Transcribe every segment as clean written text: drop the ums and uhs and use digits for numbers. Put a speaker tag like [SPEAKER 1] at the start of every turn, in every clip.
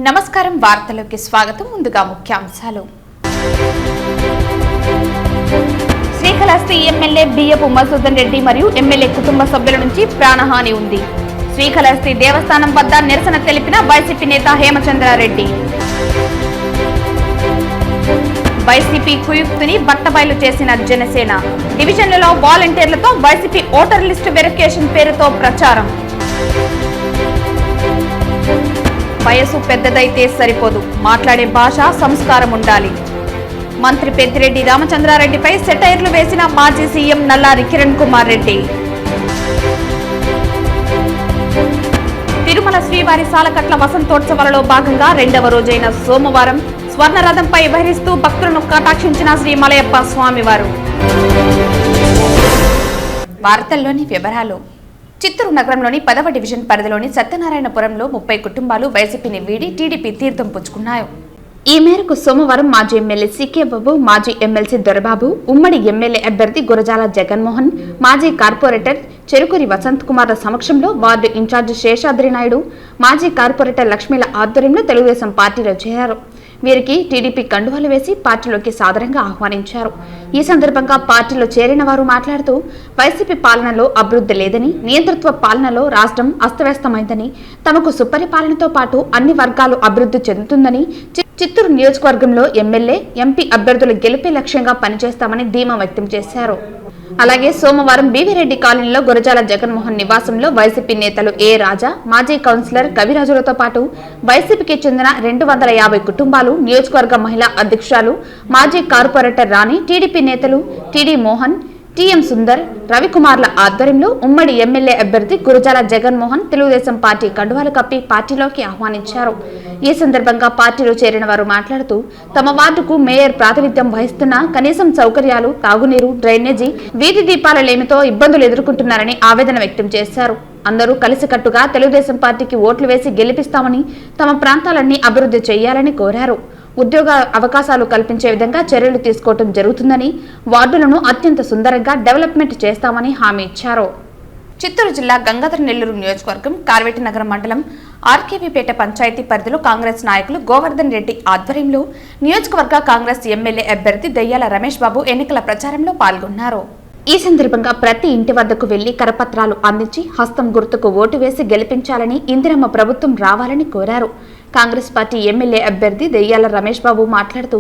[SPEAKER 1] నమస్కారం వార్తలకు స్వాగతం. ముందుగా ముఖ్యాంశాలు. శ్రీకాళహస్తి ఎమ్మెల్యే బియ్యపు మధుసూదన్ రెడ్డి మరియు ఎమ్మెల్యే కుటుంబ సభ్యుల నుంచి ప్రాణహాని ఉంది. శ్రీకాళహస్తి దేవస్థానం వద్ద నిరసన తెలిపిన వైసీపీ నేత హేమచంద్రారెడ్డి. వైసీపీ కుయుక్తిని బట్టబయలు చేసిన జనసేన. డివిజన్లలో వాలంటీర్లతో వైసీపీ ఓటర్ లిస్టు వెరిఫికేషన్ పేరుతో ప్రచారం. వయసు పెద్దదైతే సరిపోదు, మాట్లాడే భాష సంస్కారం ఉండాలి. మంత్రి పెద్దిరెడ్డి రామచంద్రారెడ్డిపై సెటైర్లు వేసిన మాజీ సీఎం నల్లారి కిరణ్ కుమార్ రెడ్డి. తిరుమల శ్రీవారి సాలకట్ల వసంతోత్సవాలలో భాగంగా రెండవ రోజైన సోమవారం స్వర్ణరథంపై విహరిస్తూ భక్తులను కటాక్షించిన శ్రీ మలయప్ప స్వామివారు. వార్తల్లోని వివరాలు. చిత్తూరు నగరంలోని 10వ డివిజన్ పరిధిలోని సత్యనారాయణపురంలో 30 కుటుంబాలు వైసీపీని వీడి టీడీపీ తీర్థం పుచ్చుకున్నాయి. ఈ మేరకు సోమవారం మాజీ ఎమ్మెల్యే సికే బాబు, మాజీ ఎమ్మెల్సీ దొరబాబు, ఉమ్మడి ఎమ్మెల్యే అభ్యర్థి గురజాల జగన్మోహన్, మాజీ కార్పొరేటర్ చెరుకురి వసంత్ కుమార్ల సమక్షంలో వార్డు ఇన్ఛార్జి శేషాద్రి నాయుడు, మాజీ కార్పొరేటర్ లక్ష్మీల ఆధ్వర్యంలో తెలుగుదేశం పార్టీలో చేరారు. వీరికి టీడీపీ కండువాలు వేసి పార్టీలోకి సాదరంగా ఆహ్వానించారు. ఈ సందర్భంగా పార్టీలో చేరిన వారు మాట్లాడుతూ వైసీపీ పాలనలో అభివృద్ధి లేదని, నియంతృత్వ పాలనలో రాష్ట్రం అస్తవ్యస్తమైందని, తమకు సుపరిపాలనతో పాటు అన్ని వర్గాలు అభివృద్ధి చెందుతుందని, చిత్తూరు నియోజకవర్గంలో ఎమ్మెల్యే, ఎంపీ అభ్యర్థుల గెలిపే లక్ష్యంగా పనిచేస్తామని ధీమా వ్యక్తం చేశారు. అలాగే సోమవారం బీవీరెడ్డి కాలనీలో గురజాల జగన్మోహన్ నివాసంలో వైసీపీ నేతలు ఏ రాజా, మాజీ కౌన్సిలర్ కవిరాజులతో పాటు వైసీపీకి చెందిన 250 కుటుంబాలు, నియోజకవర్గ మహిళా అధ్యక్షురాలు, మాజీ కార్పొరేటర్ రాణి, టీడీపీ నేతలు టీడీ మోహన్, టీఎం సుందర్, రవికుమార్ల ఆధ్వర్యంలో ఉమ్మడి ఎమ్మెల్యే అభ్యర్థి గురజాల జగన్మోహన్ తెలుగుదేశం పార్టీ కండువాలు కప్పి పార్టీలోకి ఆహ్వానించారు. ఈ సందర్భంగా పార్టీలో చేరిన వారు మాట్లాడుతూ తమ వార్డుకు మేయర్ ప్రాతినిధ్యం వహిస్తున్న కనీసం సౌకర్యాలు, తాగునీరు, డ్రైనేజీ, వీధి దీపాల లేమితో ఇబ్బందులు ఎదుర్కొంటున్నారని ఆవేదన వ్యక్తం చేశారు. అందరూ కలిసికట్టుగా తెలుగుదేశం పార్టీకి ఓట్లు వేసి గెలిపిస్తామని, తమ ప్రాంతాలన్నీ అభివృద్ధి చేయాలని కోరారు. ఉద్యోగ అవకాశాలు కల్పించే విధంగా చర్యలు తీసుకోవడం జరుగుతుందని, వార్డులను అత్యంత సుందరంగా డెవలప్మెంట్ చేస్తామని హామీ ఇచ్చారు. చిత్తూరు జిల్లా గంగాధర నెల్లూరు నియోజకవర్గం కార్వేటి నగరం మండలం ఆర్కేవీపేట పంచాయతీ పరిధిలో కాంగ్రెస్ నాయకులు గోవర్ధన్ రెడ్డి ఆధ్వర్యంలో నియోజకవర్గ కాంగ్రెస్ ఎమ్మెల్యే అభ్యర్థి దెయ్యాల రమేష్ బాబు ఎన్నికల ప్రచారంలో పాల్గొన్నారు. ఈ సందర్భంగా ప్రతి ఇంటి వద్దకు వెళ్లి కరపత్రాలు అందించి హస్తం గుర్తుకు ఓటు వేసి గెలిపించాలని, ఇందిరమ్మ ప్రభుత్వం రావాలని కోరారు. కాంగ్రెస్ పార్టీ ఎమ్మెల్యే అభ్యర్థి దెయ్యాల రమేష్ బాబు మాట్లాడుతూ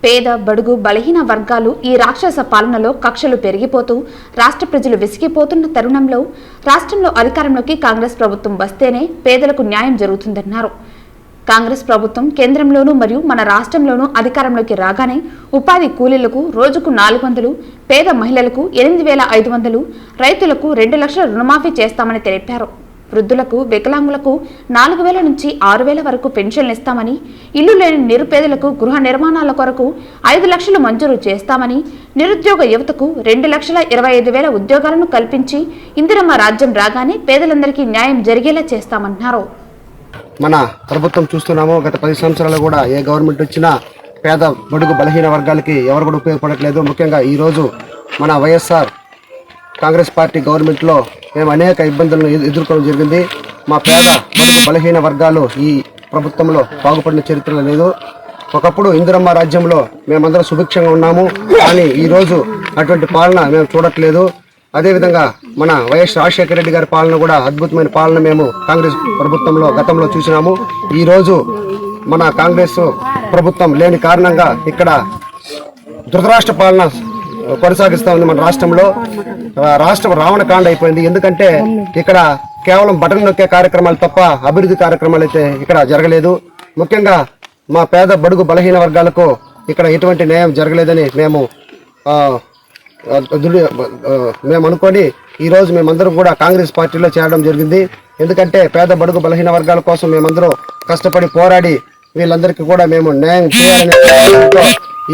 [SPEAKER 1] పేద, బడుగు, బలహీన వర్గాలు ఈ రాక్షస పాలనలో కక్షలు పెరిగిపోతూ రాష్ట్ర ప్రజలు విసిగిపోతున్న తరుణంలో రాష్ట్రంలో అధికారంలోకి కాంగ్రెస్ ప్రభుత్వం వస్తేనే పేదలకు న్యాయం జరుగుతుందన్నారు. కాంగ్రెస్ ప్రభుత్వం కేంద్రంలోనూ మరియు మన రాష్ట్రంలోనూ అధికారంలోకి రాగానే ఉపాధి కూలీలకు రోజుకు 400, పేద మహిళలకు 8500, రైతులకు 2 లక్షల రుణమాఫీ చేస్తామని తెలిపారు. వృద్ధులకు, వికలాంగులకు 4000 నుంచి 6000 వరకు పెన్షన్లు ఇస్తామని, ఇల్లు లేని నిరుపేదలకు గృహ నిర్మాణాల కొరకు 5 లక్షలు మంజూరు చేస్తామని, నిరుద్యోగ యువతకు 2,25,000 ఉద్యోగాలను కల్పించి ఇందిరమ్మ రాజ్యం రాగానే పేదలందరికీ న్యాయం జరిగేలా చేస్తామన్నారు.
[SPEAKER 2] మన ప్రభుత్వం చూస్తున్నాము, గత 10 సంవత్సరాలు కూడా ఏ గవర్నమెంట్ వచ్చినా పేద, బడుగు, బలహీన వర్గాలకి ఎవరు కూడా ఉపయోగపడట్లేదు. ముఖ్యంగా ఈరోజు మన వైఎస్ఆర్ కాంగ్రెస్ పార్టీ గవర్నమెంట్లో మేము అనేక ఇబ్బందులను ఎదుర్కోవడం జరిగింది. మా పేద, బడుగు, బలహీన వర్గాలు ఈ ప్రభుత్వంలో బాగుపడిన చరిత్ర లేదు. ఒకప్పుడు ఇందిరమ్మ రాజ్యంలో మేమందరం సుభిక్షంగా ఉన్నాము, కానీ ఈరోజు అటువంటి పాలన మేము చూడట్లేదు. అదేవిధంగా మన వైఎస్ రాజశేఖర రెడ్డి గారి పాలన కూడా అద్భుతమైన పాలన మేము కాంగ్రెస్ ప్రభుత్వంలో గతంలో చూసినాము. ఈరోజు మన కాంగ్రెస్ ప్రభుత్వం లేని కారణంగా ఇక్కడ ధృతరాష్ట్ర పాలన కొనసాగిస్తా ఉంది. మన రాష్ట్రంలో రాష్ట్రం రావణకాండ అయిపోయింది. ఎందుకంటే ఇక్కడ కేవలం బటన్ నొక్కే కార్యక్రమాలు తప్ప అభివృద్ధి కార్యక్రమాలు అయితే ఇక్కడ జరగలేదు. ముఖ్యంగా మా పేద, బడుగు, బలహీన వర్గాలకు ఇక్కడ ఎటువంటి న్యాయం జరగలేదని మేము అనుకొని ఈరోజు మేమందరం కూడా కాంగ్రెస్ పార్టీలో చేరడం జరిగింది. ఎందుకంటే పేద, బడుగు, బలహీన వర్గాల కోసం మేమందరం కష్టపడి పోరాడి వీళ్ళందరికీ కూడా మేము న్యాయం చేయాలనే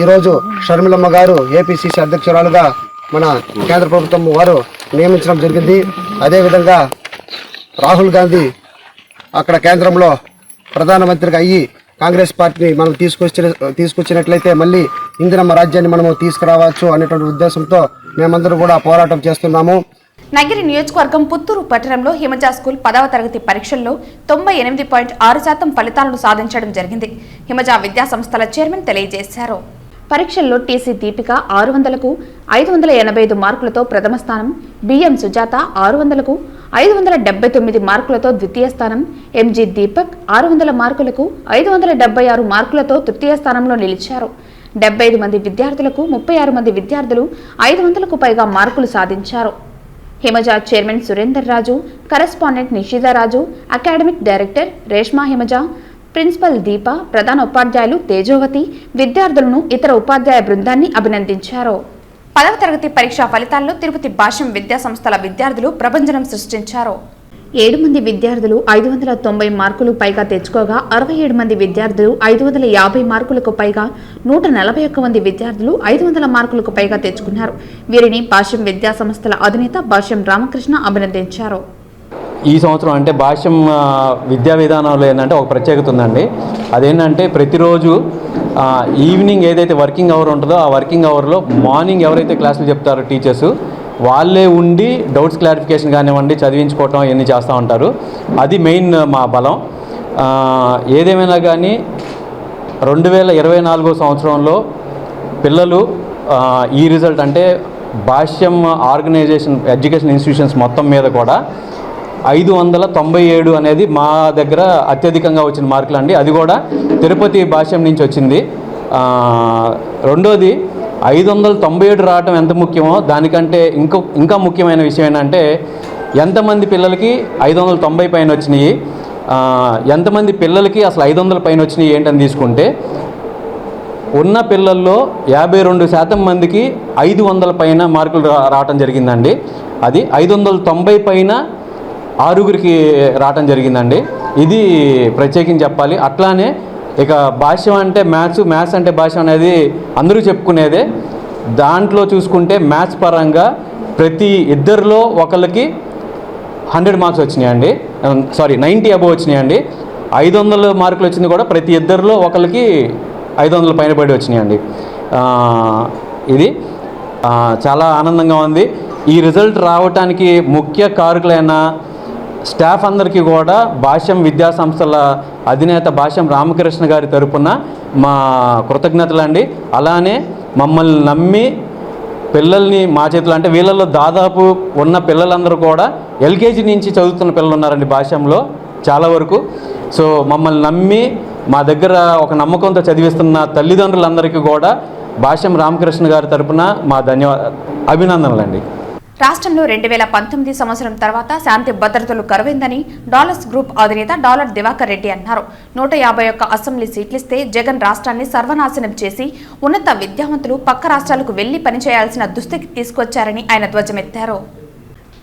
[SPEAKER 2] ఈరోజు షర్మిలమ్మ గారు ఏపీసీసీ అధ్యక్షురాలుగా మన కేంద్ర ప్రభుత్వం వారు నియమించడం జరిగింది. అదేవిధంగా రాహుల్ గాంధీ అక్కడ కేంద్రంలో ప్రధానమంత్రిగా అయ్యి కాంగ్రెస్ పార్టీని మనం తీసుకొచ్చినట్లయితే మళ్ళీ ఇందిరమ్మ రాజ్యాన్ని మనము తీసుకురావచ్చు అనేటువంటి ఉద్దేశంతో మేమందరూ కూడా పోరాటం చేస్తున్నాము.
[SPEAKER 1] నగిరి నియోజకవర్గం పుత్తూరు పట్టణంలో హిమజ స్కూల్ 10వ తరగతి పరీక్షల్లో 98.6% ఫలితాలను సాధించడం జరిగింది. హిమజ విద్యా సంస్థల చైర్మన్ తెలియజేశారు. పరీక్షల్లో టీసీ దీపిక 600కు 585 మార్కులతో ప్రథమ స్థానం, బిఎం సుజాత 600కు 579 మార్కులతో ద్వితీయ స్థానం, ఎంజీ దీపక్ 600 మార్కులకు 576 మార్కులతో తృతీయ స్థానంలో నిలిచారు. 75 మంది విద్యార్థులకు 36 మంది విద్యార్థులు 500కు పైగా మార్కులు సాధించారు. Himaja chairman Surender Raju, correspondent Nishida Raju, academic director Reshma Himaja, principal Deepa, ప్రధాన ఉపాధ్యాయులు తేజోవతి విద్యార్థులను ఇతర ఉపాధ్యాయ బృందాన్ని అభినందించారు. 10వ తరగతి పరీక్షా ఫలితాల్లో తిరుపతి భాష్యం విద్యా సంస్థల విద్యార్థులు ప్రభంజనం సృష్టించారు. 7 మంది విద్యార్థులు 590 మార్కులు పైగా తెచ్చుకోగా 67 మంది విద్యార్థులు 550 మార్కులకు పైగా 141 మంది విద్యార్థులు 500 మార్కులకు పైగా తెచ్చుకున్నారు. వీరిని భాష్యం విద్యా సంస్థల అధినేత భాష్యం రామకృష్ణ అభినందించారు.
[SPEAKER 3] ఈ సంవత్సరం అంటే భాష్యం విద్యా విధానంలో ఏంటంటే ఒక ప్రత్యేకత ఉందండి. అదేంటంటే ప్రతిరోజు ఈవినింగ్ ఏదైతే వర్కింగ్ అవర్ ఉంటుందో ఆ వర్కింగ్ అవర్లో మార్నింగ్ ఎవరైతే క్లాసులు చెప్తారో టీచర్స్ వాళ్ళే ఉండి డౌట్స్ క్లారిఫికేషన్ కానివ్వండి చదివించుకోవటం ఇవన్నీ చేస్తూ ఉంటారు. అది మెయిన్ మా బలం. ఏదేమైనా కానీ 2024 సంవత్సరంలో పిల్లలు ఈ రిజల్ట్ అంటే భాష్యం ఆర్గనైజేషన్ ఎడ్యుకేషన్ ఇన్స్టిట్యూషన్స్ మొత్తం మీద కూడా 597 అనేది మా దగ్గర అత్యధికంగా వచ్చిన మార్కులు అండి. అది కూడా తిరుపతి భాష్యం నుంచి వచ్చింది. రెండోది 597 రావటం ఎంత ముఖ్యమో దానికంటే ఇంకా ముఖ్యమైన విషయం ఏంటంటే ఎంతమంది పిల్లలకి 590 పైన వచ్చినాయి, ఎంతమంది పిల్లలకి అసలు 500 పైన వచ్చినాయి ఏంటని తీసుకుంటే ఉన్న పిల్లల్లో 52% మందికి 500 పైన మార్కులు రావటం జరిగిందండి. అది 590 పైన 6గురికి రావటం జరిగిందండి. ఇది ప్రత్యేకించి చెప్పాలి. అట్లానే ఇక భాష్యం అంటే మ్యాథ్స్ అంటే భాష్యం అనేది అందరూ చెప్పుకునేదే. దాంట్లో చూసుకుంటే మ్యాథ్స్ పరంగా ప్రతి ఇద్దరిలో ఒకళ్ళకి 100 మార్క్స్ వచ్చినాయండి. 90 అబవ్ వచ్చినాయండి. 500 మార్కులు వచ్చింది కూడా ప్రతి ఇద్దరిలో ఒకళ్ళకి 500 పైన పడి వచ్చినాయండి. ఇది చాలా ఆనందంగా ఉంది. ఈ రిజల్ట్ రావటానికి ముఖ్య కారకులైన స్టాఫ్ అందరికీ కూడా భాష్యం విద్యా సంస్థల అధినేత భాష్యం రామకృష్ణ గారి తరపున మా కృతజ్ఞతలండి. అలానే మమ్మల్ని నమ్మి పిల్లల్ని మా చేతులు అంటే వీళ్ళల్లో దాదాపు ఉన్న పిల్లలందరూ కూడా ఎల్కేజీ నుంచి చదువుతున్న పిల్లలు ఉన్నారండి భాష్యంలో చాలా వరకు. సో మమ్మల్ని నమ్మి మా దగ్గర ఒక నమ్మకంతో చదివిస్తున్న తల్లిదండ్రులందరికీ కూడా భాష్యం రామకృష్ణ గారి తరపున మా అభినందనలండి.
[SPEAKER 1] రాష్ట్రంలో 2019 సంవత్సరం తర్వాత శాంతి భద్రతలు కరువైందని డాలర్స్ గ్రూప్ అధినేత డాలర్ దివాకర్ రెడ్డి అన్నారు. 151 అసెంబ్లీ సీట్లిస్తే జగన్ రాష్ట్రాన్ని సర్వనాశనం చేసి ఉన్నత విద్యావంతులు పక్క రాష్ట్రాలకు వెళ్లి పనిచేయాల్సిన దుస్థితికి తీసుకొచ్చారని ఆయన ధ్వజమెత్తారు.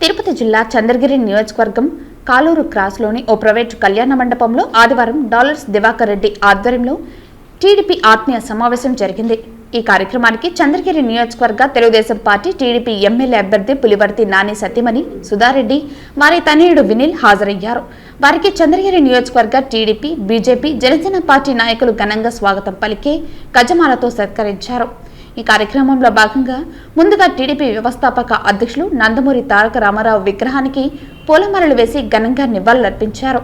[SPEAKER 1] తిరుపతి జిల్లా చంద్రగిరి నియోజకవర్గం కాలూరు క్రాస్లోని ఓ ప్రైవేటు కళ్యాణ మండపంలో ఆదివారం డాలర్స్ దివాకర్ రెడ్డి ఆధ్వర్యంలో టీడీపీ ఆత్మీయ సమావేశం జరిగింది. ఈ కార్యక్రమానికి చంద్రగిరి నియోజకవర్గ తెలుగుదేశం పార్టీ టీడీపీ ఎమ్మెల్యే అభ్యర్థి పులివర్తి నాని సత్యమణి సుధారెడ్డి, వారి తనయుడు వినిల్ హాజరయ్యారు. వారికి చంద్రగిరి నియోజకవర్గ టీడీపీ, బీజేపీ, జనసేన పార్టీ నాయకులు ఘనంగా స్వాగతం పలికే గజమాలతో సత్కరించారు. ఈ కార్యక్రమంలో భాగంగా ముందుగా టీడీపీ వ్యవస్థాపక అధ్యక్షులు నందమూరి తారక రామారావు విగ్రహానికి పూలమాలలు వేసి ఘనంగా నివాళులర్పించారు.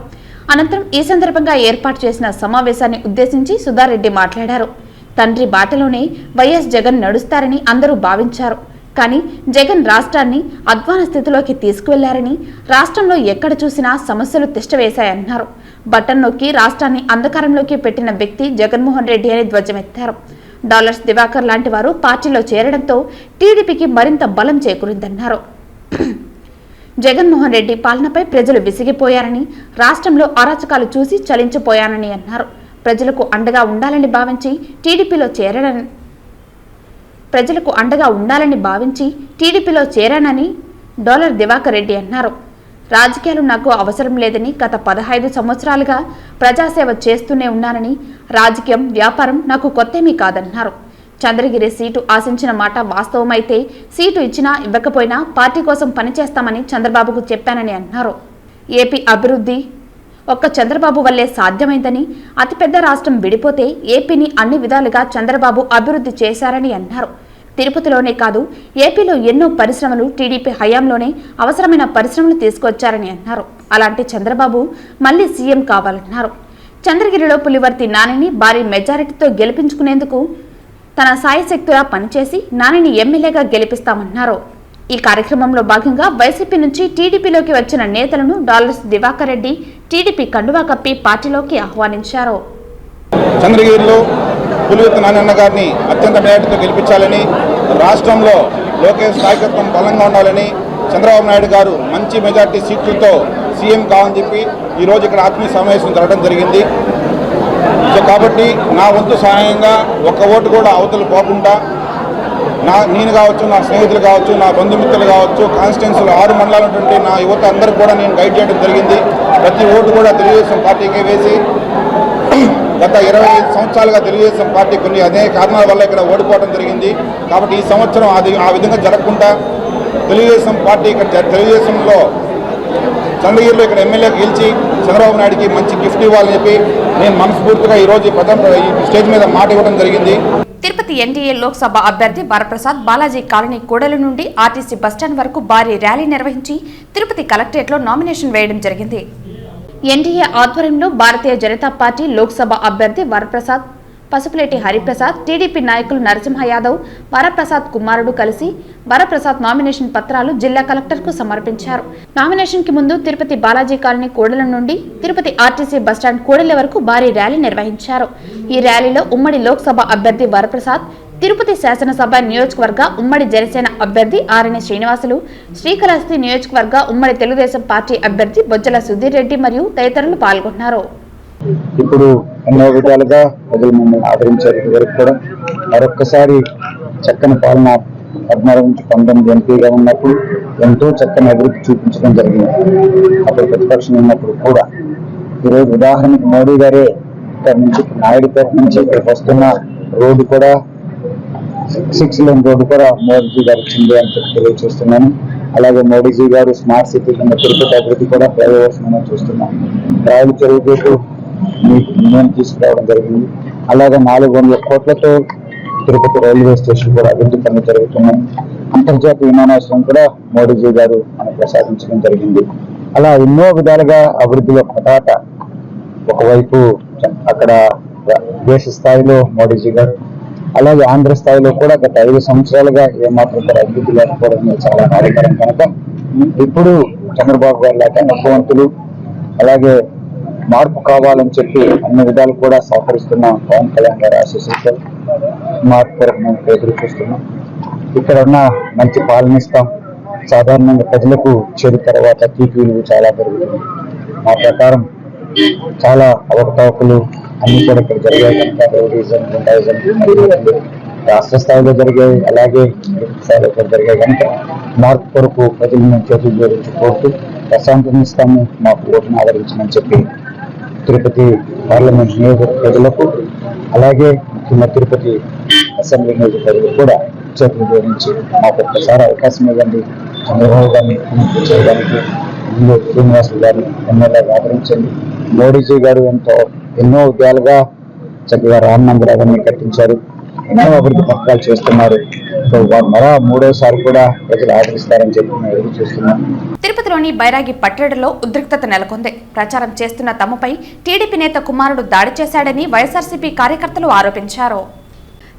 [SPEAKER 1] అనంతరం ఈ సందర్భంగా ఏర్పాటు చేసిన సమావేశాన్ని ఉద్దేశించి సుధారెడ్డి మాట్లాడారు. తండ్రి బాటలోనే వైఎస్ జగన్ నడుస్తారని అందరూ భావించారు. కానీ జగన్ రాష్ట్రాన్ని అధ్వాన స్థితిలోకి తీసుకువెళ్లారని, రాష్ట్రంలో ఎక్కడ చూసినా సమస్యలు తిష్టవేశాయన్నారు. బటన్ నొక్కి రాష్ట్రాన్ని అంధకారంలోకి పెట్టిన వ్యక్తి జగన్మోహన్ రెడ్డి అని ధ్వజమెత్తారు. డాలర్స్ దివాకర్ లాంటి వారు పార్టీలో చేరడంతో టీడీపీకి మరింత బలం చేకూరిందన్నారు. జగన్మోహన్ రెడ్డి పాలనపై ప్రజలు విసిగిపోయారని, రాష్ట్రంలో అరాచకాలు చూసి చలించిపోయానని అన్నారు. ప్రజలకు అండగా ఉండాలని భావించి టీడీపీలో చేరానని డాలర్ దివాకర్ రెడ్డి అన్నారు. రాజకీయాలు నాకు అవసరం లేదని, గత 15 సంవత్సరాలుగా ప్రజాసేవ చేస్తూనే ఉన్నానని, రాజకీయం, వ్యాపారం నాకు కొత్తేమీ కాదన్నారు. చంద్రగిరి సీటు ఆశించిన మాట వాస్తవమైతే సీటు ఇచ్చినా ఇవ్వకపోయినా పార్టీ కోసం పనిచేస్తామని చంద్రబాబుకు చెప్పానని అన్నారు. ఏపీ అభివృద్ధి ఒక్క చంద్రబాబు వల్లే సాధ్యమైందని, అతిపెద్ద రాష్ట్రం విడిపోతే ఏపీని అన్ని విధాలుగా చంద్రబాబు అభివృద్ధి చేశారని అన్నారు. తిరుపతిలోనే కాదు ఏపీలో ఎన్నో పరిశ్రమలు టీడీపీ హయాంలోనే అవసరమైన పరిశ్రమలు తీసుకొచ్చారని అన్నారు. అలాంటి చంద్రబాబు మళ్లీ సీఎం కావాలన్నారు. చంద్రగిరిలో పులివర్తి నానిని భారీ మెజారిటీతో గెలిపించుకునేందుకు తన సాయశక్తులా పనిచేసి నానిని ఎమ్మెల్యేగా గెలిపిస్తామన్నారు. ఈ కార్యక్రమంలో భాగంగా వైసీపీ నుంచి టీడీపీలోకి వచ్చిన నేతలను డాలర్స్ దివాకర్ రెడ్డి టీడీపీ కండువా కప్పి పార్టీలోకి ఆహ్వానించారు.
[SPEAKER 4] చంద్రగిరిలో పులివర్తి నాని గారిని అత్యంత మెజార్టీతో గెలిపించాలని, రాష్ట్రంలో లోకేష్ నాయకత్వం బలంగా ఉండాలని, చంద్రబాబు నాయుడు గారు మంచి మెజార్టీ సీట్లతో సీఎం కావాలని చెప్పి ఈరోజు ఇక్కడ ఆత్మీయ సమావేశం జరగడం జరిగింది. సో కాబట్టి నా వంతు సహాయంగా ఒక్క ఓటు కూడా అవతలు పోకుండా నేను కావచ్చు, నా స్నేహితులు కావచ్చు, నా బంధుమిత్రులు కావచ్చు, కాన్స్టిట్యున్సీలో 6 మండలాలు ఉన్నటువంటి నా యువత అందరికీ కూడా నేను గైడ్ చేయడం జరిగింది. ప్రతి ఓటు కూడా తెలుగుదేశం పార్టీకే వేసి గత 25 సంవత్సరాలుగా తెలుగుదేశం పార్టీ కొన్ని అనేక కారణాల వల్ల ఇక్కడ ఓడిపోవడం జరిగింది. కాబట్టి ఈ సంవత్సరం ఆ విధంగా జరగకుండా తెలుగుదేశం పార్టీ ఇక్కడ తెలుగుదేశంలో చంద్రగిరిలో ఇక్కడ ఎమ్మెల్యే గెలిచి చంద్రబాబు నాయుడికి మంచి గిఫ్ట్ ఇవ్వాలని చెప్పి నేను మనస్ఫూర్తిగా ఈరోజు ఈ స్టేజ్ మీద మాట ఇవ్వడం జరిగింది.
[SPEAKER 1] తిరుపతి ఎన్డీఏ లోక్సభ అభ్యర్థి వరప్రసాద్ బాలాజీ కాలనీ కూడలి నుండి ఆర్టీసీ బస్టాండ్ వరకు భారీ ర్యాలీ నిర్వహించి తిరుపతి కలెక్టరేట్లో నామినేషన్ వేయడం జరిగింది. ఎన్డీఏ ఆధ్వర్యంలో భారతీయ జనతా పార్టీ లోక్సభ అభ్యర్థి వరప్రసాద్, పసుపులేటి హరిప్రసాద్, టీడీపీ నాయకులు నరసింహ యాదవ్, వరప్రసాద్ కుమారుడు కలిసి వరప్రసాద్ నామినేషన్ పత్రాలు జిల్లా కలెక్టర్కు సమర్పించారు. నామినేషన్ కి ముందు తిరుపతి బాలాజీ కాలనీ కూడల నుండి తిరుపతి ఆర్టీసీ బస్టాండ్ కూడలి వరకు భారీ ర్యాలీ నిర్వహించారు. ఈ ర్యాలీలో ఉమ్మడి లోక్సభ అభ్యర్థి వరప్రసాద్, తిరుపతి శాసనసభ నియోజకవర్గ ఉమ్మడి జనసేన అభ్యర్థి ఆరణి శ్రీనివాసులు, శ్రీకాళహస్తి నియోజకవర్గ ఉమ్మడి తెలుగుదేశం పార్టీ అభ్యర్థి బొజ్జల సుధీర్ రెడ్డి మరియు తదితరులు పాల్గొన్నారు.
[SPEAKER 5] ఇప్పుడు ఎన్నో విధాలుగా ప్రజలు మమ్మల్ని ఆదరించారు. ఇదివరకు కూడా మరొక్కసారి చక్కని పాలన 14 నుంచి 19 ఎంపీగా ఉన్నప్పుడు ఎంతో చక్కని అభివృద్ధి చూపించడం జరిగింది. అప్పుడు ప్రతిపక్షం ఉన్నప్పుడు కూడా ఈరోజు ఉదాహరణకు మోడీ గారే ఇక్కడ నుంచి నాయుడుపేట నుంచి ఇక్కడికి వస్తున్న రోడ్డు కూడా 6 లేన్ రోడ్డు కూడా మోడీజీ గారు ఇచ్చింది అని చెప్పి తెలియజేస్తున్నాను. అలాగే మోడీజీ గారు స్మార్ట్ సిటీ కింద తిరుపతి అభివృద్ధి కూడా ఫ్లైఓవర్స్ మనం చూస్తున్నాం. రాయల చెరువు మీకు నేను తీసుకురావడం జరిగింది. అలాగే 400 కోట్లతో తిరుపతి రైల్వే స్టేషన్ కూడా అభివృద్ధి పనులు జరుగుతున్నాయి. అంతర్జాతీయ విమానాశ్రయం కూడా మోడీజీ గారు మనకు ప్రసాదించడం జరిగింది. అలా ఎన్నో విధాలుగా అభివృద్ధిలో పతాక ఒకవైపు అక్కడ దేశ స్థాయిలో మోడీజీ గారు, అలాగే ఆంధ్ర స్థాయిలో కూడా గత 5 సంవత్సరాలుగా ఏమాత్రం కూడా అభివృద్ధి లేకపోవడం చాలా బాధాకరం. కనుక ఇప్పుడు చంద్రబాబు గారు లాంటి అనుభవంతులు, అలాగే మార్పు కావాలని చెప్పి అన్ని విధాలు కూడా సహకరిస్తున్న పవన్ కళ్యాణ్ గారి ఆశీస్సులతో మార్పు కొరకు మేము ఎదురు చూస్తున్నాం. ఇక్కడ ఉన్న మంచి పాలన ఇస్తాం. సాధారణంగా ప్రజలకు చెడు తర్వాత తీపి విలువ చాలా పెరుగుతుంది. మా ప్రకారం చాలా అవకతవకలు అన్ని కూడా ఇక్కడ జరిగాయి. కనుక రౌడీజం, గుండాయిజం రాష్ట్ర స్థాయిలో జరిగాయి, అలాగే స్థాయిలో ఇక్కడ జరిగాయి. కనుక మార్పు కొరకు ప్రజలు మేము చేతులు జోడించి కోరుతూ ప్రశాంతం ఇస్తాము, మాకు ఓటును ఆదరించమని చెప్పి తిరుపతి పార్లమెంట్ నియోజక ప్రజలకు, అలాగే ముఖ్యంగా తిరుపతి అసెంబ్లీ నియోజక ప్రజలకు కూడా చేతులు జోడించి మాకు ఒక్కసారి అవకాశం ఇవ్వండి, చంద్రబాబు గారిని ముఖ్యమంత్రి చేయడానికి, శ్రీనివాసులు గారిని ఎమ్మెల్యేగా ఆదరించండి. మోడీజీ గారు ఎన్నో విధాలుగా చక్కగా రామ మందిరాన్ని కట్టించారు, ఎన్నో అభివృద్ధి పథకాలు చేస్తున్నారు. మరో 3వసారి కూడా ప్రజలు ఆదరిస్తారని చెప్పి మేము ఎదురు చూస్తున్నాం.
[SPEAKER 1] తిరుపతిలోని బైరాగి పట్టణంలో ఉద్రిక్తత నెలకొంది. ప్రచారం చేస్తున్న తమపై టీడీపీ నేత కుమారుడు దాడి చేశాడని వైఎస్ఆర్సీపీ కార్యకర్తలు ఆరోపించారు.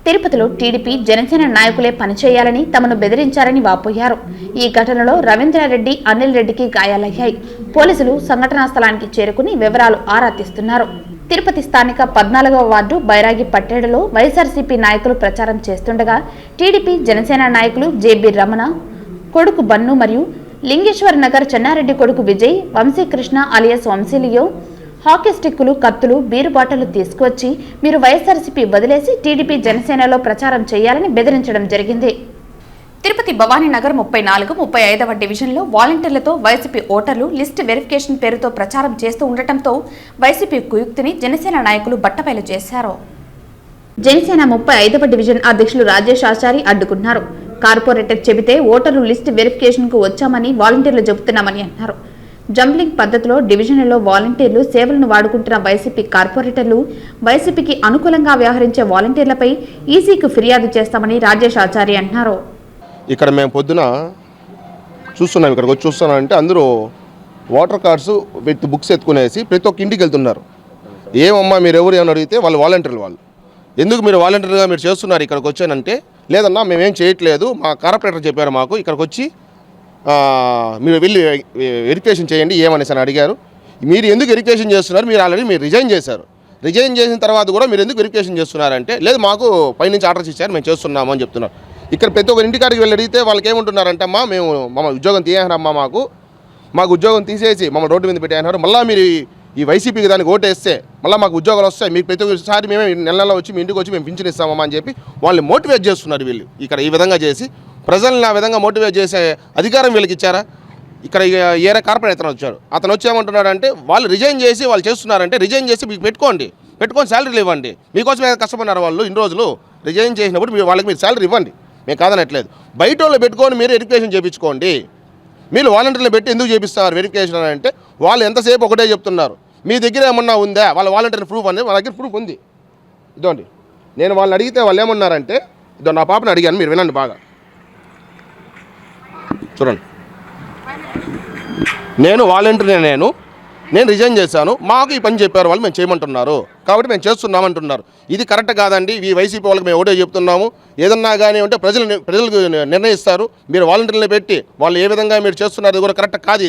[SPEAKER 1] తిరుపతిలో టీడీపీ జనసేన నాయకులే పనిచేయాలని తమను బెదిరించారని వాపోయారు. ఈ ఘటనలో రవీంద్రారెడ్డి, అనిల్ రెడ్డికి గాయాలయ్యాయి. పోలీసులు సంఘటనా స్థలానికి చేరుకుని వివరాలు ఆరా తీస్తున్నారు. తిరుపతి స్థానిక 14వ వార్డు బైరాగి పట్టేడులో వైఎస్ఆర్సీపీ నాయకులు ప్రచారం చేస్తుండగా టీడీపీ జనసేన నాయకులు జేబీ రమణ కొడుకు బన్ను మరియు లింగేశ్వర్ నగర్ చెన్నారెడ్డి కొడుకు విజయ్, వంశీకృష్ణ అలియాస్ వంశీలియో హాకీ స్టిక్కులు, కత్తులు, బీరు బాటలు తీసుకువచ్చి మీరు వైఎస్ఆర్సీపీ వదిలేసి టీడీపీ జనసేనలో ప్రచారం చేయాలని బెదిరించడం జరిగింది. తిరుపతి భవానీనగర్ 34, 35వ డివిజన్లో వాలంటీర్లతో వైసీపీ ఓటర్లు లిస్ట్ వెరిఫికేషన్ పేరుతో ప్రచారం చేస్తూ ఉండటంతో వైసీపీ కుయుక్తిని జనసేన నాయకులు బట్టబయలు చేశారు. జనసేన 35వ డివిజన్ అధ్యక్షులు రాజేష్ ఆచారి అడ్డుకున్నారు. కార్పొరేటర్ చెబితే ఓటర్లు లిస్ట్ వెరిఫికేషన్ కు వచ్చామని వాలంటీర్లు చెబుతున్నామని అన్నారు. జంబ్లింగ్ పద్ధతిలో డివిజన్లలో వాలంటీర్లు సేవలను వాడుకుంటున్న వైసీపీ కార్పొరేటర్లు, వైసీపీకి అనుకూలంగా వ్యవహరించే వాలంటీర్లపై ఈసీకి ఫిర్యాదు చేస్తామని రాజేష్ ఆచారి అన్నారు.
[SPEAKER 6] ఇక్కడ మేము పొద్దున చూస్తున్నాం, ఇక్కడికి వచ్చి చూస్తున్నామంటే అందరూ వాటర్ కార్డ్స్ విత్ బుక్స్ ఎత్తుకునేసి ప్రతి ఒక్క ఇంటికి వెళ్తున్నారు. ఏమమ్మా మీరు ఎవరు ఏమని అడిగితే వాళ్ళు వాలంటీర్లు. వాళ్ళు ఎందుకు మీరు వాలంటీర్గా మీరు చేస్తున్నారు ఇక్కడికి వచ్చానంటే, లేదన్నా మేమేం చేయట్లేదు, మా కార్పొరేటర్ చెప్పారు మాకు ఇక్కడికి వచ్చి మీరు వెళ్ళి వెరిఫికేషన్ చేయండి ఏమనేసి అని అడిగారు. మీరు ఎందుకు వెరిఫికేషన్ చేస్తున్నారు, మీరు ఆల్రెడీ మీరు రిజైన్ చేశారు, రిజైన్ చేసిన తర్వాత కూడా మీరు ఎందుకు వెరిఫికేషన్ చేస్తున్నారంటే, లేదు మాకు పైనుంచి ఆర్డర్స్ ఇచ్చారు మేము చేస్తున్నాము అని చెప్తున్నారు. ఇక్కడ ప్రతి ఒక్క ఇంటికాడికి వెళ్ళి అడిగితే వాళ్ళకి ఏమంటున్నారంటే, అమ్మా మేము మమ్మల్ని ఉద్యోగం తీయేనమ్మా, మాకు ఉద్యోగం తీసేసి మమ్మల్ని రోడ్డు మీద పెట్టేయన్నారు, మళ్ళీ మీరు ఈ వైసీపీకి దానికి ఓటేస్తే మళ్ళీ మాకు ఉద్యోగాలు వస్తాయి, మీకు ప్రతి ఒక్కసారి మేమే నెల వచ్చి మీ ఇంటికి వచ్చి మేము పింఛన్ ఇస్తామమ్మా అని చెప్పి వాళ్ళని మోటివేట్ చేస్తున్నారు. వీళ్ళు ఇక్కడ ఈ విధంగా చేసి ప్రజల్ని ఆ విధంగా మోటివేట్ చేసే అధికారం వీళ్ళకి ఇచ్చారా? ఇక్కడ ఏరే కార్పొరేటర్ వచ్చాడు, అతను వచ్చి ఏమంటున్నాడంటే, వాళ్ళు రిజైన్ చేసి వాళ్ళు చేస్తున్నారంటే రిజైన్ చేసి మీకు పెట్టుకొని శాలరీలు ఇవ్వండి, మీకోసం కష్టపడినారు వాళ్ళు ఇన్ని రోజులు, రిజైన్ చేసినప్పుడు వాళ్ళకి మీరు శాలరీ ఇవ్వండి, మేము కాదనట్లేదు. బయట వాళ్ళు పెట్టుకొని మీరు వెరిఫికేషన్ చేయించుకోండి. మీరు వాలంటీర్లు పెట్టి ఎందుకు చేపిస్తున్నారు వెరిఫికేషన్ అని అంటే, వాళ్ళు ఎంతసేపు ఒకటే చెప్తున్నారు, మీ దగ్గర ఏమన్నా ఉందా వాళ్ళ వాలంటీర్ ప్రూఫ్ అనేది, వాళ్ళ దగ్గర ప్రూఫ్ ఉంది. ఇదోండి, నేను వాళ్ళని అడిగితే వాళ్ళు ఏమన్నారంటే, ఇదో నా పాపని అడిగాను, మీరు వినండి బాగా చూడండి. నేను వాలంటీర్నే, నేను రిజైన్ చేశాను, మాకు ఈ పని చెప్పారు వాళ్ళు, మేము చేయమంటున్నారు కాబట్టి మేము చేస్తున్నామంటున్నారు. ఇది కరెక్ట్ కాదండి. ఈ వైసీపీ వాళ్ళకి మేము ఒకటే చెప్తున్నాము, ఏదన్నా కానీ ఉంటే ప్రజలకు నిర్ణయిస్తారు. మీరు వాలంటీర్లు పెట్టి వాళ్ళు ఏ విధంగా మీరు చేస్తున్నారు ఇది కూడా కరెక్ట్ కాదు.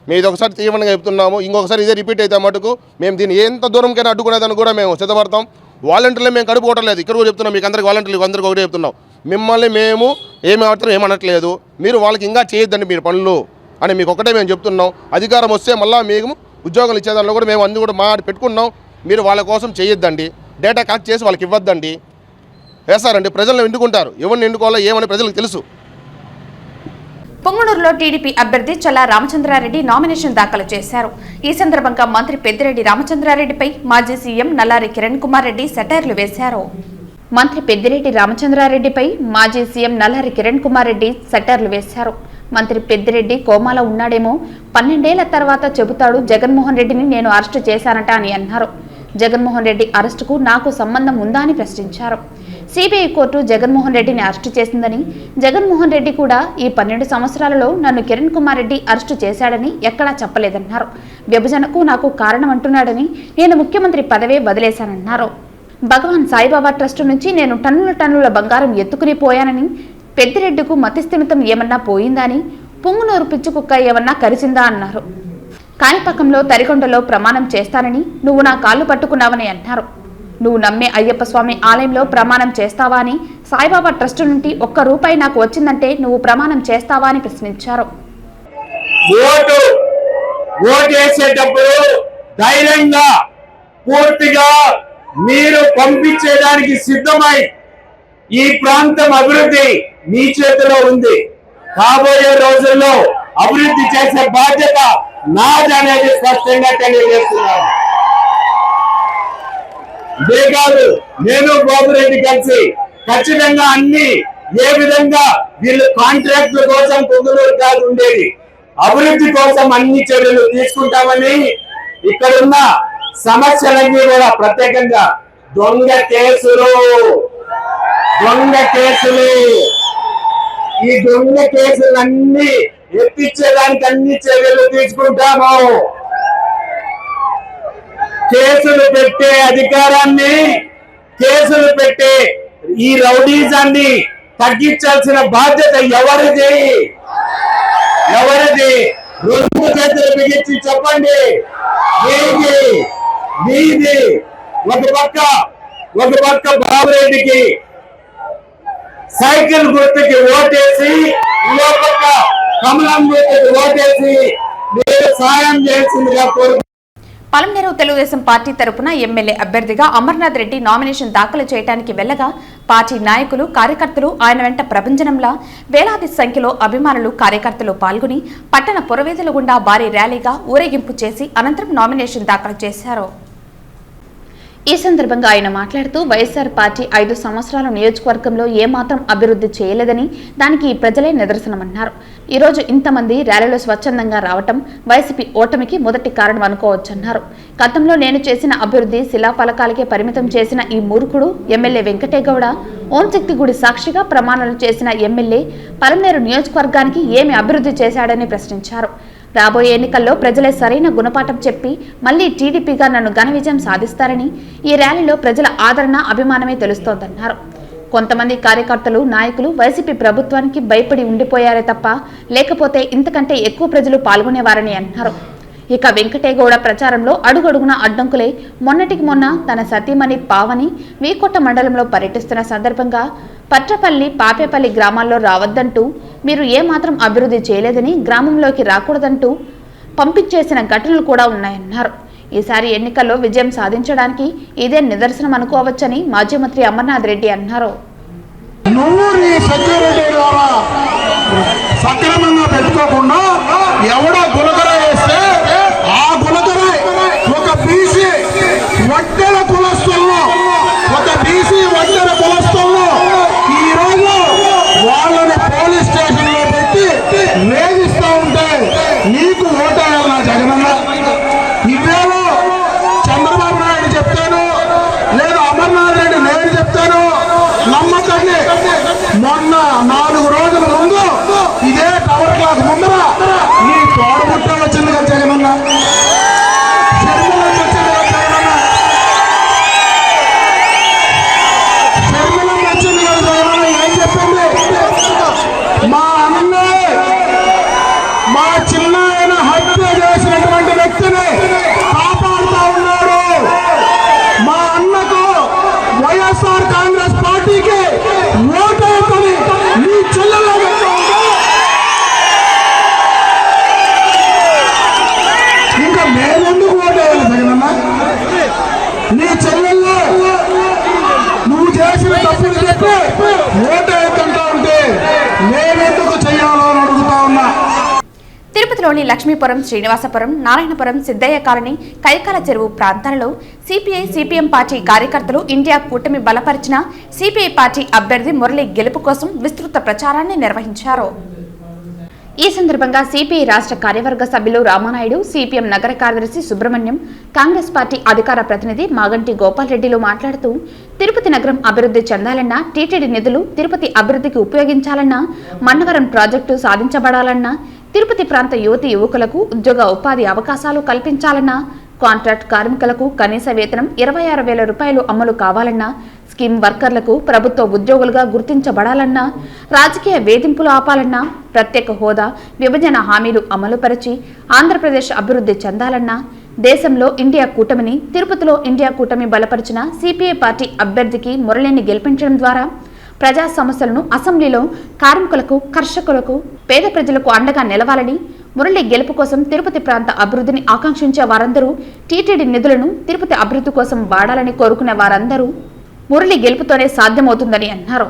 [SPEAKER 6] మేము ఇది ఒకసారి తీవ్రంగా చెప్తున్నాము, ఇంకొకసారి ఇదే రిపీట్ అయితే మటుకు మేము దీన్ని ఎంత దూరంకైనా అడ్డుకునేదాన్ని కూడా మేము సిద్ధపడతాం. వాలంటీర్లు మేము కడుపుకోవట్లేదు, ఇక్కడ కూడా చెప్తున్నాం, మీకు అందరికీ వాలంటీర్లు అందరికీ ఒకటే చెప్తున్నాం, మిమ్మల్ని మేము ఏమనట్లేదు, మీరు వాళ్ళకి ఇంకా చేయొద్దండి మీరు పనులు అని మీకు ఒకటే మేము చెప్తున్నాం. అధికారం వస్తే మళ్ళీ మేము ఉద్యోగాలు ఇచ్చేదానిలో కూడా మేము అన్ని కూడా పెట్టుకున్నాం. మీరు వాళ్ళ కోసం చేయొద్దండి, డేటా కలెక్ట్ చేసి వాళ్ళకి ఇవ్వద్దండి. వేస్తారండి, ప్రజలను ఎన్నుకుంటారు, ఎవరిని ఎన్నుకోవాలో ఏమని ప్రజలకు తెలుసు.
[SPEAKER 1] పొంగనూరులో టీడీపీ అభ్యర్థి చల్లా రామచంద్రారెడ్డి నామినేషన్ దాఖలు చేశారు. ఈ సందర్భంగా మంత్రి పెద్దిరెడ్డి రామచంద్రారెడ్డిపై మాజీ సీఎం నల్లారి కిరణ్ కుమార్ రెడ్డి సెటైర్లు వేశారు. మంత్రి పెద్దిరెడ్డి రామచంద్రారెడ్డిపై మాజీ సీఎం నల్లారి కిరణ్ కుమార్ రెడ్డి సెటైర్లు వేశారు. మంత్రి పెద్దిరెడ్డి కోమాలో ఉన్నాడేమో, 12 ఏళ్ల తర్వాత చెబుతాడు జగన్మోహన్ రెడ్డిని నేను అరెస్టు చేశానట అని అన్నారు. జగన్మోహన్ రెడ్డి అరెస్టుకు నాకు సంబంధం ఉందా అని ప్రశ్నించారు. సిబిఐ కోర్టు జగన్మోహన్ రెడ్డిని అరెస్టు చేసిందని, జగన్మోహన్ రెడ్డి కూడా ఈ 12 సంవత్సరాలలో నన్ను కిరణ్ కుమార్ రెడ్డి అరెస్టు చేశాడని ఎక్కడా చెప్పలేదన్నారు. విభజనకు నాకు కారణం అంటున్నాడని, నేను ముఖ్యమంత్రి పదవే వదిలేశానన్నారు. భగవాన్ సాయిబాబా ట్రస్టు నుంచి నేను టన్నుల బంగారం ఎత్తుకుని పోయానని, పెద్దిరెడ్డికు మతిస్థిమితం ఏమన్నా పోయిందని, పొంగునూరు పిచ్చుకుక్క ఏమన్నా కరిసిందా అన్నారు. కాణిపాకంలో తరికొండలో ప్రమాణం చేస్తానని నువ్వు నా కాళ్ళు పట్టుకున్నావని అన్నారు. నువ్వు నమ్మే అయ్యప్ప స్వామి ఆలయంలో ప్రమాణం చేస్తావా అని, సాయిబాబా ట్రస్టు నుండి ₹1 నాకు వచ్చిందంటే నువ్వు ప్రమాణం చేస్తావా అని ప్రశ్నించారు.
[SPEAKER 7] ఓటేసేటప్పుడు ధైర్యంగా పూర్తిగా మీరు పంపించేదానికి సిద్ధమై, ఈ ప్రాంతం అభివృద్ధి మీ చేతిలో ఉంది. కాబోయే రోజుల్లో అభివృద్ధి చేసే బాధ్యత నాది అనేది స్పష్టంగా తెలియజేస్తున్నాను. ఇదే కాదు, నేను బాబురెడ్డి కలిసి ఖచ్చితంగా అన్ని ఏ విధంగా వీళ్ళు కాంట్రాక్టుల కోసం పొంగునూరు కాదు ఉండేది, అభివృద్ధి కోసం అన్ని చర్యలు తీసుకుంటామని, ఇక్కడున్న సమస్యలన్నీ కూడా ప్రత్యేకంగా దొంగ కేసులు ఈ దొంగ కేసులన్నీ ఎత్తించేదానికి అన్ని చర్యలు తీసుకుంటాము. కేసులు పెట్టే అధికారాన్ని, కేసులు పెట్టే ఈ రౌడీజాన్ని తగ్గించాల్సిన బాధ్యత ఎవరిది? 2 చేతులు బిగించి చెప్పండి, మీది. ఒక పక్క బాబురెడ్డికి సైకిల్ గుర్తుకి ఓటేసి, ఇంకో పక్క కమలం గుర్తుకి ఓటేసి మీరు సాయం చేసిందిగా కోరు.
[SPEAKER 1] పలమనేరు తెలుగుదేశం పార్టీ తరపున ఎమ్మెల్యే అభ్యర్థిగా అమర్నాథ్ రెడ్డి నామినేషన్ దాఖలు చేయడానికి వెళ్లగా పార్టీ నాయకులు, కార్యకర్తలు ఆయన వెంట ప్రభంజనంలా వేలాది సంఖ్యలో అభిమానులు, కార్యకర్తలు పాల్గొని పట్టణ పురవీధుల గుండా భారీ ర్యాలీగా ఊరేగింపు చేసి అనంతరం నామినేషన్ దాఖలు చేశారు. ఈ సందర్భంగా ఆయన మాట్లాడుతూ వైఎస్ఆర్ పార్టీ 5 సంవత్సరాల నియోజకవర్గంలో ఏమాత్రం అభివృద్ధి చేయలేదని దానికి ప్రజలే నిదర్శనమన్నారు. ఈ రోజు ఇంతమంది ర్యాలీలో స్వచ్ఛందంగా రావటం వైసీపీ ఓటమికి మొదటి కారణం అనుకోవచ్చన్నారు. గతంలో నేను చేసిన అభివృద్ధి శిలాఫలకాలకే పరిమితం చేసిన ఈ మూర్ఖుడు ఎమ్మెల్యే వెంకటేగౌడ ఓంశక్తి గుడి సాక్షిగా ప్రమాణాలు చేసిన ఎమ్మెల్యే పలమనేరు నియోజకవర్గానికి ఏమి అభివృద్ధి చేశాడని ప్రశ్నించారు. రాబోయే ఎన్నికల్లో ప్రజలే సరైన గుణపాఠం చెప్పి మళ్లీ టీడీపీగా నన్ను ఘన విజయం సాధిస్తారని, ఈ ర్యాలీలో ప్రజల ఆదరణ అభిమానమే తెలుస్తోందన్నారు. కొంతమంది కార్యకర్తలు నాయకులు వైసీపీ ప్రభుత్వానికి భయపడి ఉండిపోయారే తప్ప లేకపోతే ఇంతకంటే ఎక్కువ ప్రజలు పాల్గొనేవారని అన్నారు. ఇక వెంకటేగౌడ ప్రచారంలో అడుగడుగున అడ్డంకులై మొన్నటికి మొన్న తన సతీమణి పావని వీకోట మండలంలో పర్యటిస్తున్న సందర్భంగా పట్రపల్లి పాపేపల్లి గ్రామాల్లో రావద్దంటూ, మీరు ఏమాత్రం అభివృద్ధి చేయలేదని గ్రామంలోకి రాకూడదంటూ పంపించేసిన ఘటనలు కూడా ఉన్నాయన్నారు. ఈసారి ఎన్నికల్లో విజయం సాధించడానికి ఇదే నిదర్శనం అనుకోవచ్చని మాజీ మంత్రి అమర్నాథ్ రెడ్డి అన్నారు.
[SPEAKER 8] సక్రమంగా పెట్టుకోకుండా ఎవడో గులకర వేస్తే ఆ గులకర ఒక బీసీ వడ్డెల కులస్తుల్లో ఈ రోజు వాళ్ళని పోలీస్ స్టేషన్ లో పెట్టి వేధిస్తూ ఉంటే నీకు ఓటేయాలన్నా జగనన్న? ఇవేమో చంద్రబాబు నాయుడు చెప్తాను, లేదా అమర్నాథ్ రెడ్డి నేను చెప్తాను నమ్మకండి. మొన్న 4 రోజుల ముందు ఇదే టవర్ క్లాక్ ముందర నీ తోడబుట్టాలు వచ్చింది కదా జగనన్న, శర్మిలమ్మ వచ్చింది కదా జగనన్న, శర్మిలమ్మ వచ్చింది కదా జగనన్న. ఏం చెప్పింది? మా అన్నే మా చిన్నాయన హత్య చేసినటువంటి వ్యక్తిని కాపాడుతూ ఉన్నాడు. మా అన్నకు వైఎస్ఆర్ కాంగ్రెస్ పార్టీకి ఓటేసుకుని నీ చెల్లెల్లో ఇంకా మేమెందుకు ఓటేయాలి జగనన్న? నీ చెల్లెల్లో నువ్వు చేసిన తప్పులు చెప్పి ఓటేస్తుంటా ఉంటే మేమెందుకు చెయ్యాలో అని అడుగుతా ఉన్నా.
[SPEAKER 1] తిరుపతిలోని లక్ష్మీపురం, శ్రీనివాసపురం, నారాయణపురం, సిద్ధయ్య కాలనీ, కైకాల చెరువు ప్రాంతాలలో సిపిఐ, సిపిఎం పార్టీ కార్యకర్తలు ఇండియా కూటమి బలపరిచిన సిపిఐ పార్టీ అభ్యర్థి మురళి గెలుపు కోసం విస్తృత ప్రచారాన్ని నిర్వహించారు. ఈ సందర్భంగా సిపిఐ రాష్ట్ర కార్యవర్గ సభ్యులు రామానాయుడు, సిపిఎం నగర కార్యదర్శి సుబ్రహ్మణ్యం, కాంగ్రెస్ పార్టీ అధికార ప్రతినిధి మాగంటి గోపాల్ రెడ్డిలు మాట్లాడుతూ తిరుపతి నగరం అభివృద్ధి చెందాలన్నా, టీటీడీ నిధులు తిరుపతి అభివృద్ధికి ఉపయోగించాలన్నా, మన్నవరం ప్రాజెక్టు సాధించబడాలన్నా, తిరుపతి ప్రాంత యువతి యువకులకు ఉద్యోగ ఉపాధి అవకాశాలు కల్పించాలన్నా, కాంట్రాక్ట్ కార్మికులకు కనీస వేతనం 26,000 రూపాయలు అమలు కావాలన్నా, స్కీమ్ వర్కర్లకు ప్రభుత్వ ఉద్యోగులుగా గుర్తించబడాలన్నా, రాజకీయ వేధింపులు ఆపాలన్నా, ప్రత్యేక హోదా, విభజన హామీలు అమలుపరిచి ఆంధ్రప్రదేశ్ అభివృద్ధి చెందాలన్నా, దేశంలో ఇండియా కూటమిని, తిరుపతిలో ఇండియా కూటమి బలపరిచిన సిపిఐ పార్టీ అభ్యర్థికి మురళిని గెలిపించడం ద్వారా ప్రజా సమస్యలను అసెంబ్లీలో కార్మికులకు, కర్షకులకు, పేద ప్రజలకు అండగా నిలవాలని, మురళి గెలుపు కోసం తిరుపతి ప్రాంత అభివృద్ధిని ఆకాంక్షించే వారందరూ టీటీడీ నిధులను తిరుపతి అభివృద్ధి కోసం వాడాలని కోరుకునే వారందరూ మురళి గెలుపుతోనే సాధ్యమవుతుందని అన్నారు.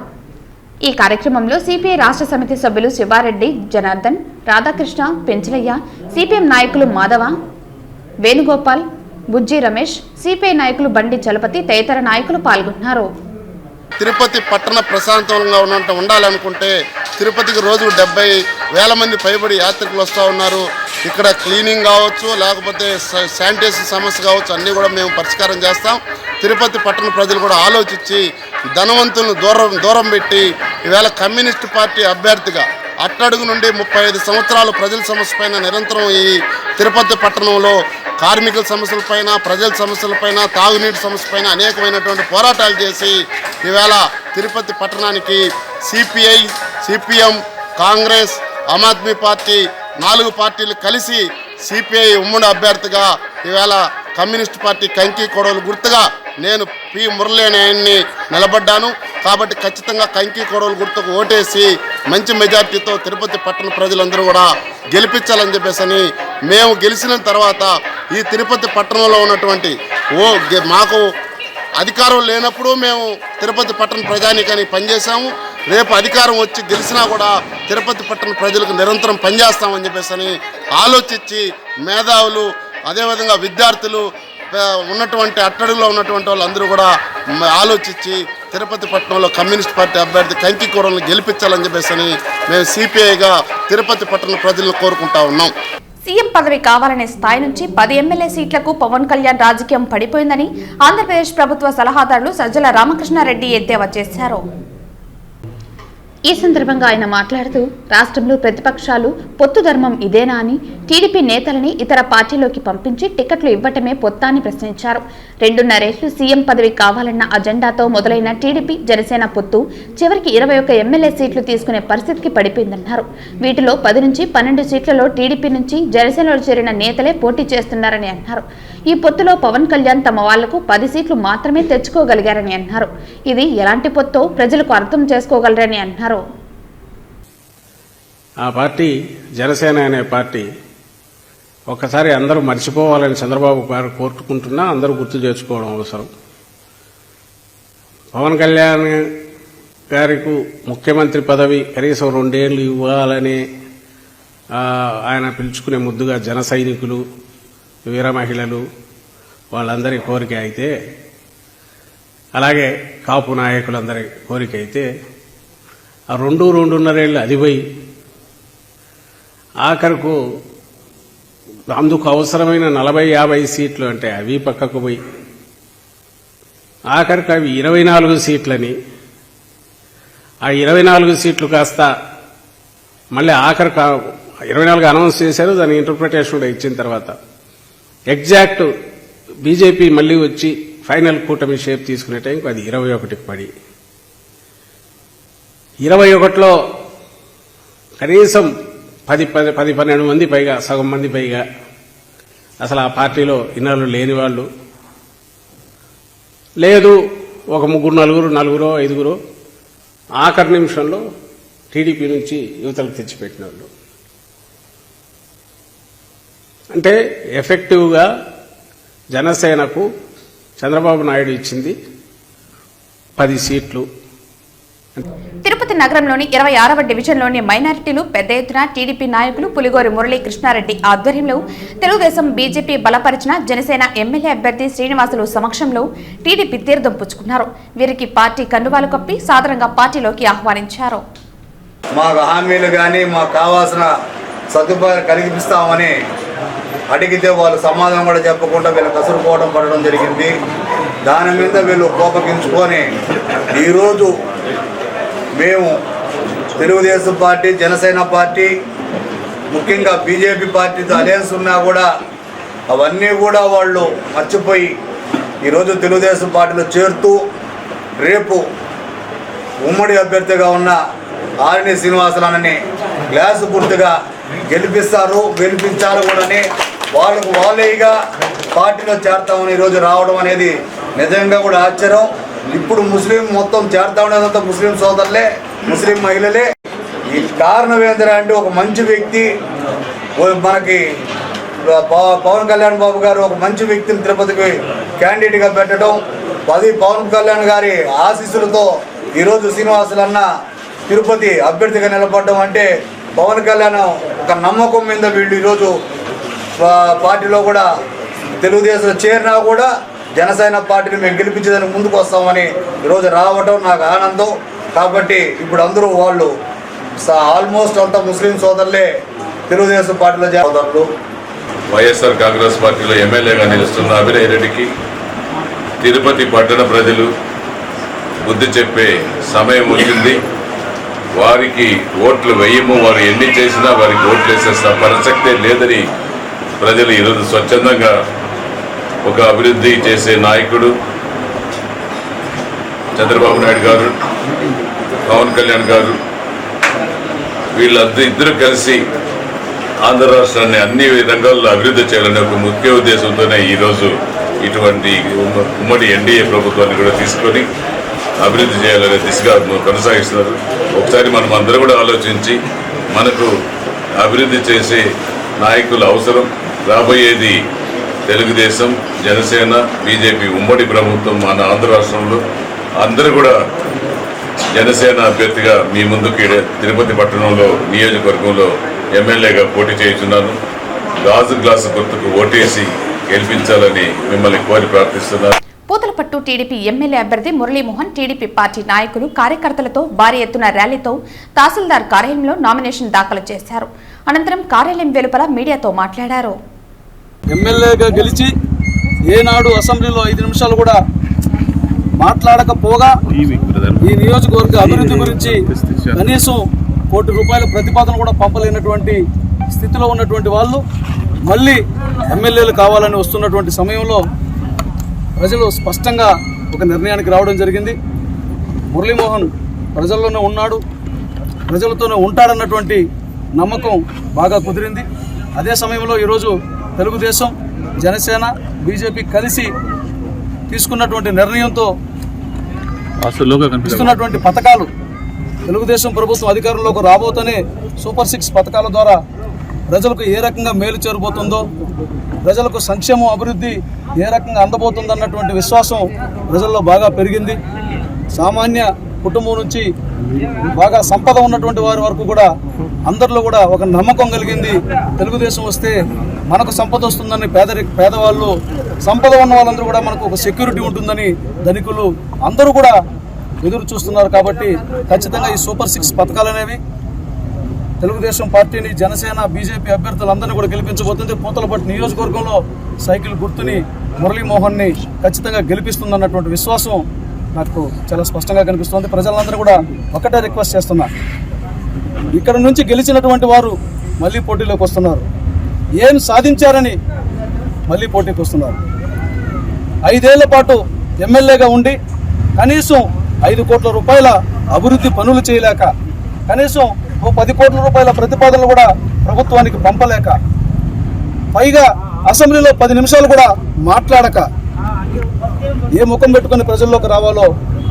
[SPEAKER 1] ఈ కార్యక్రమంలో సిపిఐ రాష్ట్ర సమితి సభ్యులు శివారెడ్డి, జనార్దన్, రాధాకృష్ణ, పెంచలయ్య, సిపిఎం నాయకులు మాధవ, వేణుగోపాల్, బుజ్జి రమేష్, సిపిఐ నాయకులు బండి చలపతి తదితర నాయకులు పాల్గొన్నారు.
[SPEAKER 6] తిరుపతి పట్టణ ప్రశాంతంగా ఉండాలనుకుంటే తిరుపతికి రోజు 70,000 మంది పైబడి యాత్రికులు వస్తూ ఉన్నారు. ఇక్కడ క్లీనింగ్ కావచ్చు, లేకపోతే శానిటేషన్ సమస్య కావచ్చు, అన్నీ కూడా మేము పరిష్కారం చేస్తాం. తిరుపతి పట్టణ ప్రజలు కూడా ఆలోచించి ధనవంతులను దూరం పెట్టి ఈవేళ కమ్యూనిస్టు పార్టీ అభ్యర్థిగా అట్టడుగు నుండి 35 సంవత్సరాలు ప్రజల సమస్య పైన నిరంతరం ఈ తిరుపతి పట్టణంలో కార్మికుల సమస్యలపైన, ప్రజల సమస్యలపైన, తాగునీటి సమస్యపైన అనేకమైనటువంటి పోరాటాలు చేసి ఈవేళ తిరుపతి పట్టణానికి CPI, CPM, Congress, Aam Aadmi party 4 పార్టీలు కలిసి సిపిఐ ఉమ్మడి అభ్యర్థిగా ఈవేళ కమ్యూనిస్ట్ పార్టీ కంకి కొడవలు గుర్తుగా నేను పి మురళి అనే ఆయన్ని నిలబడ్డాను. కాబట్టి ఖచ్చితంగా కంకి కొడవలు గుర్తుకు ఓటేసి మంచి మెజార్టీతో తిరుపతి పట్టణ ప్రజలందరూ కూడా గెలిపించాలని చెప్పేసి మేము గెలిచిన తర్వాత ఈ తిరుపతి పట్టణంలో ఉన్నటువంటి మాకు అధికారం లేనప్పుడు మేము తిరుపతి పట్టణ ప్రజానికని పనిచేసాము. రేపు అధికారం వచ్చి గెలిచినా కూడా తిరుపతి పట్టణ ప్రజలకు నిరంతరం పనిచేస్తామని చెప్పేసి ఆలోచించి మేధావులు, అదేవిధంగా విద్యార్థులు, ఉన్నటువంటి అట్టడుగులో ఉన్నటువంటి వాళ్ళందరూ కూడా ఆలోచించి తిరుపతి పట్టణంలో కమ్యూనిస్ట్ పార్టీ అభ్యర్థి కంకి కూరలను గెలిపించాలని చెప్పేసి మేము సిపిఐగా తిరుపతి పట్టణ ప్రజలను కోరుకుంటా ఉన్నాం.
[SPEAKER 1] సీఎం పదవి కావాలనే స్థాయి నుంచి 10 ఎమ్మెల్యే సీట్లకు పవన్ కళ్యాణ్ రాజకీయం పడిపోయిందని ఆంధ్రప్రదేశ్ ప్రభుత్వ సలహాదారులు సజ్జల రామకృష్ణారెడ్డి ఎద్దేవా చేశారు. ఈ సందర్భంగా ఆయన మాట్లాడుతూ రాష్ట్రంలో ప్రతిపక్షాలు పొత్తు ధర్మం ఇదేనా అని టీడీపీ నేతలని ఇతర పార్టీలోకి పంపించి టికెట్లు ఇవ్వటమే పొత్తా అని ప్రశ్నించారు. 2.5 ఏళ్లు సీఎం పదవి కావాలన్న అజెండాతో మొదలైన టీడీపీ జనసేన పొత్తు చివరికి 21 ఎమ్మెల్యే సీట్లు తీసుకునే పరిస్థితికి పడిపోయిందన్నారు. వీటిలో 10 నుంచి 12 సీట్లలో టీడీపీ నుంచి జనసేనలో చేరిన నేతలే పోటీ చేస్తున్నారని అన్నారు. ఈ పొత్తులో పవన్ కళ్యాణ్ తమ వాళ్లకు 10 సీట్లు మాత్రమే తెచ్చుకోగలిగారని అన్నారు. ఇది ఎలాంటి పొత్తో ప్రజలకు అర్థం చేసుకోగలరని అన్నారు.
[SPEAKER 9] ఆ పార్టీ జనసేన అనే పార్టీ ఒక్కసారి అందరూ మర్చిపోవాలని చంద్రబాబు గారు కోరుకుంటున్నా అందరూ గుర్తు చేసుకోవడం అవసరం. పవన్ కళ్యాణ్ గారికి ముఖ్యమంత్రి పదవి కనీసం 2 ఏళ్లు ఇవ్వాలని ఆయన పిలుచుకునే ముద్దుగా జన సైనికులు, వీర మహిళలు వాళ్ళందరి కోరిక అయితే, అలాగే కాపు నాయకులందరి కోరిక అయితే, ఆ 2.5 ఏళ్ళు అది పోయి ఆఖరకు అందుకు అవసరమైన 40-50 సీట్లు అంటే అవి పక్కకు పోయి ఆఖరికి అవి 24 సీట్లని, ఆ 24 సీట్లు కాస్త మళ్ళీ ఆఖరికి 24 అనౌన్స్ చేశారు. దాని ఇంటర్ప్రిటేషన్ కూడా ఇచ్చిన తర్వాత ఎగ్జాక్ట్ బీజేపీ మళ్ళీ వచ్చి ఫైనల్ కూటమి షేప్ తీసుకునే టైంకి అది 21కి పడి 21లో కనీసం 10-12 మంది పైగా, సగం మంది పైగా అసలు ఆ పార్టీలో ఇన్నాళ్ళు లేని వాళ్ళు లేదు. ఒక 3-4 5 ఆఖరి నిమిషంలో టీడీపీ నుంచి యువతలకు తెచ్చిపెట్టిన వాళ్ళు. అంటే ఎఫెక్టివ్గా జనసేనకు చంద్రబాబు నాయుడు ఇచ్చింది 10 సీట్లు.
[SPEAKER 1] తిరుపతి నగరంలోని 26వ డివిజన్లోని మైనారిటీలు పెద్ద ఎత్తున టీడీపీ నాయకులు పులిగోరి మురళీ కృష్ణారెడ్డి ఆధ్వర్యంలో తెలుగుదేశం బీజేపీ బలపరిచిన జనసేన ఎమ్మెల్యే అభ్యర్థి శ్రీనివాసులు సమక్షంలో టీడీపీ తీర్థం పుచ్చుకున్నారు. వీరికి పార్టీ కండువాలు కప్పి సాధారణంగా పార్టీలోకి ఆహ్వానించారు.
[SPEAKER 10] మాకు హామీలు కానీ మాకు కావాల్సిన సదుపాయాలు కలిగిస్తామని అడిగితే వాళ్ళు సమాధానం కూడా చెప్పకుండా వీళ్ళు కసురుకోవడం పడడం జరిగింది. దాని మీద వీళ్ళు కోపగించుకొని ఈరోజు మేము తెలుగుదేశం పార్టీ, జనసేన పార్టీ, ముఖ్యంగా బీజేపీ పార్టీతో అలయన్స్ ఉన్నా కూడా అవన్నీ కూడా వాళ్ళు మర్చిపోయి ఈరోజు తెలుగుదేశం పార్టీలో చేరుతూ రేపు ఉమ్మడి అభ్యర్థిగా ఉన్న ఆర్ఎన్ శ్రీనివాసరావుని గ్లాసు గుర్తుగా గెలిపించారు కూడాని వాళ్ళకు వాళ్ళేగా పార్టీలో చేరతామని ఈరోజు రావడం అనేది నిజంగా కూడా ఆశ్చర్యం. ఇప్పుడు ముస్లిం మొత్తం చేరతామనేదంతా ముస్లిం సోదరులే, ముస్లిం మహిళలే. ఈ కారణం ఏంటంటే ఒక మంచి వ్యక్తి మనకి పవన్ కళ్యాణ్ బాబు గారు ఒక మంచి వ్యక్తిని తిరుపతికి క్యాండిడేట్గా పెట్టడం, పవన్ కళ్యాణ్ గారి ఆశీస్సులతో ఈరోజు శ్రీనివాసులన్న తిరుపతి అభ్యర్థిగా నిలబడడం అంటే పవన్ కళ్యాణ్ ఒక నమ్మకం మీద వీళ్ళు ఈరోజు పార్టీలో కూడా తెలుగుదేశంలో చేరినా కూడా జనసేన పార్టీని మేము గెలిపించేదానికి ముందుకు వస్తామని ఈరోజు రావడం నాకు ఆనందం. కాబట్టి ఇప్పుడు అందరూ వాళ్ళు ఆల్మోస్ట్ అంతా ముస్లిం సోదరులే తెలుగుదేశం పార్టీలో సోదరులు.
[SPEAKER 11] వైఎస్ఆర్ కాంగ్రెస్ పార్టీలో ఎమ్మెల్యేగా నిలుస్తున్న అభినయ్ రెడ్డికి తిరుపతి పట్టణ ప్రజలు బుద్ధి చెప్పే సమయం వచ్చింది. వారికి ఓట్లు వేయము, వారు ఎన్ని చేసినా వారికి ఓట్లు వేసేస్తా ప్రసక్తే లేదని ప్రజలు ఈరోజు స్వచ్ఛందంగా ఒక అభివృద్ధి చేసే నాయకుడు చంద్రబాబు నాయుడు గారు, పవన్ కళ్యాణ్ గారు వీళ్ళిద్దరూ కలిసి ఆంధ్ర రాష్ట్రాన్ని అన్ని రంగాల్లో అభివృద్ధి చేయాలనే ఒక ముఖ్య ఉద్దేశంతోనే ఈరోజు ఇటువంటి ఉమ్మడి ఎన్డీఏ ప్రభుత్వాన్ని కూడా తీసుకొని అభివృద్ధి చేయాలనే దిశగా కొనసాగిస్తున్నారు. ఒకసారి మనం అందరూ కూడా ఆలోచించి మనకు అభివృద్ధి చేసే నాయకుల అవసరం. రాబోయేది తెలుగుదేశం, జనసేన, బీజేపీ ఉమ్మడి ప్రభుత్వం మన ఆంధ్ర రాష్ట్రంలో. అందరూ కూడా జనసేన అభ్యర్థిగా మీ ముందుకు తిరుపతి పట్టణంలో నియోజకవర్గంలో ఎమ్మెల్యేగా పోటీ చేస్తున్నాను. గాజు గ్లాసు గుర్తుకు ఓటేసి గెలిపించాలని మిమ్మల్ని కోరి ప్రార్థిస్తున్నాను.
[SPEAKER 1] పూతలపట్టు టీడీపీ ఎమ్మెల్యే అభ్యర్థి మురళీమోహన్ టీడీపీ పార్టీ నాయకులు కార్యకర్తలతో భారీ ఎత్తున ర్యాలీతో తహసీల్దార్ కార్యాలయంలో నామినేషన్ దాఖలు చేశారు. అనంతరం కార్యాలయం వెలుపల మీడియాతో మాట్లాడారు.
[SPEAKER 12] ఎమ్మెల్యేగా గెలిచి ఏనాడు అసెంబ్లీలో 5 నిమిషాలు కూడా మాట్లాడకపోగా ఈ నియోజకవర్గ అభివృద్ధి గురించి కనీసం ₹1 కోటి ప్రతిపాదన కూడా పంపలేనటువంటి స్థితిలో ఉన్నటువంటి వాళ్ళు మళ్ళీ ఎమ్మెల్యేలు కావాలని వస్తున్నటువంటి సమయంలో ప్రజలు స్పష్టంగా ఒక నిర్ణయానికి రావడం జరిగింది. మురళీమోహన్ ప్రజల్లోనే ఉన్నాడు, ప్రజలతోనే ఉంటాడన్నటువంటి నమ్మకం బాగా కుదిరింది. అదే సమయంలో ఈరోజు తెలుగుదేశం, జనసేన, బీజేపీ కలిసి తీసుకున్నటువంటి నిర్ణయంతో ఇస్తున్నటువంటి పథకాలు తెలుగుదేశం ప్రభుత్వం అధికారంలోకి రాబోతూనే సూపర్ 6 పథకాల ద్వారా ప్రజలకు ఏ రకంగా మేలు చేరబోతుందో, ప్రజలకు సంక్షేమం అభివృద్ధి ఏ రకంగా అందబోతుందన్నటువంటి విశ్వాసం ప్రజల్లో బాగా పెరిగింది. సామాన్య కుటుంబం నుంచి బాగా సంపద ఉన్నటువంటి వారి వరకు కూడా అందరిలో కూడా ఒక నమ్మకం కలిగింది. తెలుగుదేశం వస్తే మనకు సంపద వస్తుందని పేదవాళ్ళు, సంపద ఉన్న వాళ్ళందరూ కూడా మనకు ఒక సెక్యూరిటీ ఉంటుందని ధనికులు అందరూ కూడా ఎదురు చూస్తున్నారు. కాబట్టి ఖచ్చితంగా ఈ సూపర్ 6 పథకాలు అనేవి తెలుగుదేశం పార్టీని, జనసేన, బీజేపీ అభ్యర్థులందరినీ కూడా గెలిపించబోతుంది. పూతలపట్టు నియోజకవర్గంలో సైకిల్ గుర్తుని మురళీమోహన్ని ఖచ్చితంగా గెలిపిస్తుందన్నటువంటి విశ్వాసం నాకు చాలా స్పష్టంగా కనిపిస్తుంది. ప్రజలందరూ కూడా ఒకటే రిక్వెస్ట్ చేస్తున్నా, ఇక్కడ నుంచి గెలిచినటువంటి వారు మళ్ళీ పోటీలోకి వస్తున్నారు. ఏం సాధించారని మళ్ళీ పోటీకి వస్తున్నారు. 5 ఏళ్ల పాటు ఎమ్మెల్యేగా ఉండి కనీసం ₹5 కోట్ల అభివృద్ధి పనులు చేయలేక, కనీసం ₹10 కోట్ల ప్రతిపాదనలు కూడా ప్రభుత్వానికి పంపలేక, పైగా అసెంబ్లీలో 10 నిమిషాలు కూడా మాట్లాడక ఏ ముఖం పెట్టుకుని ప్రజల్లోకి రావాలో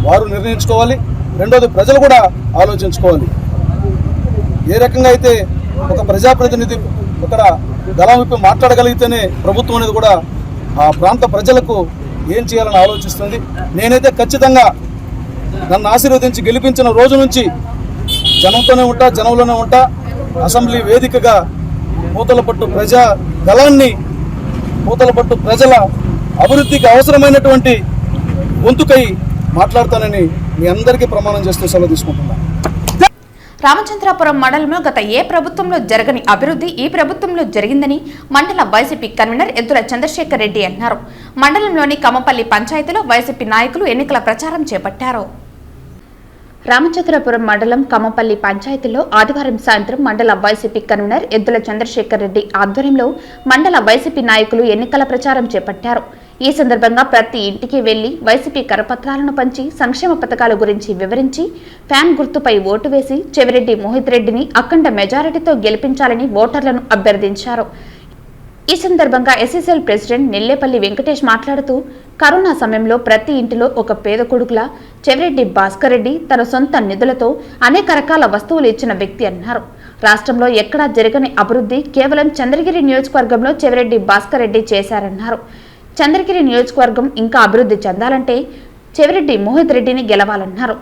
[SPEAKER 12] వారు నిర్ణయించుకోవాలి. రెండోది ప్రజలు కూడా ఆలోచించుకోవాలి. ఏ రకంగా అయితే ఒక ప్రజాప్రతినిధి ఇక్కడ గలం విప్పి మాట్లాడగలిగితేనే ప్రభుత్వం అనేది కూడా ఆ ప్రాంత ప్రజలకు ఏం చేయాలని ఆలోచిస్తుంది. నేనైతే ఖచ్చితంగా నన్ను ఆశీర్వదించి గెలిపించిన రోజు నుంచి జనంతోనే ఉంటా, జనంలోనే ఉంటా. అసెంబ్లీ వేదికగా పూతలపట్టు ప్రజా దళాన్ని, పూతలపట్టు ప్రజల అభివృద్ధికి అవసరమైనటువంటి గొంతుకై మాట్లాడతానని మీ అందరికీ ప్రమాణం చేస్తూ సెలవు తీసుకుంటున్నాను.
[SPEAKER 1] రామచంద్రాపురం మండలంలో గత ఏ ప్రభుత్వంలో జరగని అభివృద్ధి ఈ ప్రభుత్వంలో జరిగిందని మండల వైసీపీ కన్వీనర్ ఎద్దుల చంద్రశేఖర్ రెడ్డి అన్నారు. మండలంలోని కమ్మపల్లి పంచాయతీలో వైసీపీ నాయకులు ఎన్నికల ప్రచారం చేపట్టారు. రామచంద్రాపురం మండలం కమ్మపల్లి పంచాయతీలో ఆదివారం సాయంత్రం మండల వైసీపీ కన్వీనర్ ఎద్దుల చంద్రశేఖర్ రెడ్డి ఆధ్వర్యంలో మండల వైసీపీ నాయకులు ఎన్నికల ప్రచారం చేపట్టారు. ఈ సందర్భంగా ప్రతి ఇంటికి వెళ్లి వైసీపీ కరపత్రాలను పంచి సంక్షేమ పథకాల గురించి వివరించి ఫ్యాన్ గుర్తుపై ఓటు వేసి చెవిరెడ్డి మోహిత్ రెడ్డిని అఖండ మెజారిటీతో గెలిపించాలని ఓటర్లను అభ్యర్థించారు. ఈ సందర్భంగా ఎస్ఎస్ఎల్ ప్రెసిడెంట్ నెల్లేపల్లి వెంకటేష్ మాట్లాడుతూ కరోనా సమయంలో ప్రతి ఇంటిలో ఒక పేద కొడుకులా చెవిరెడ్డి భాస్కర్ రెడ్డి తన సొంత నిధులతో అనేక రకాల వస్తువులు ఇచ్చిన వ్యక్తి అన్నారు. రాష్ట్రంలో ఎక్కడా జరగని అభివృద్ధి కేవలం చంద్రగిరి నియోజకవర్గంలో చెవిరెడ్డి భాస్కర్ రెడ్డి చేశారన్నారు. చంద్రగిరి నియోజకవర్గం ఇంకా అభివృద్ధి చెందాలంటే చెవిరెడ్డి మోహిత్ రెడ్డిని గెలవాలన్నారు.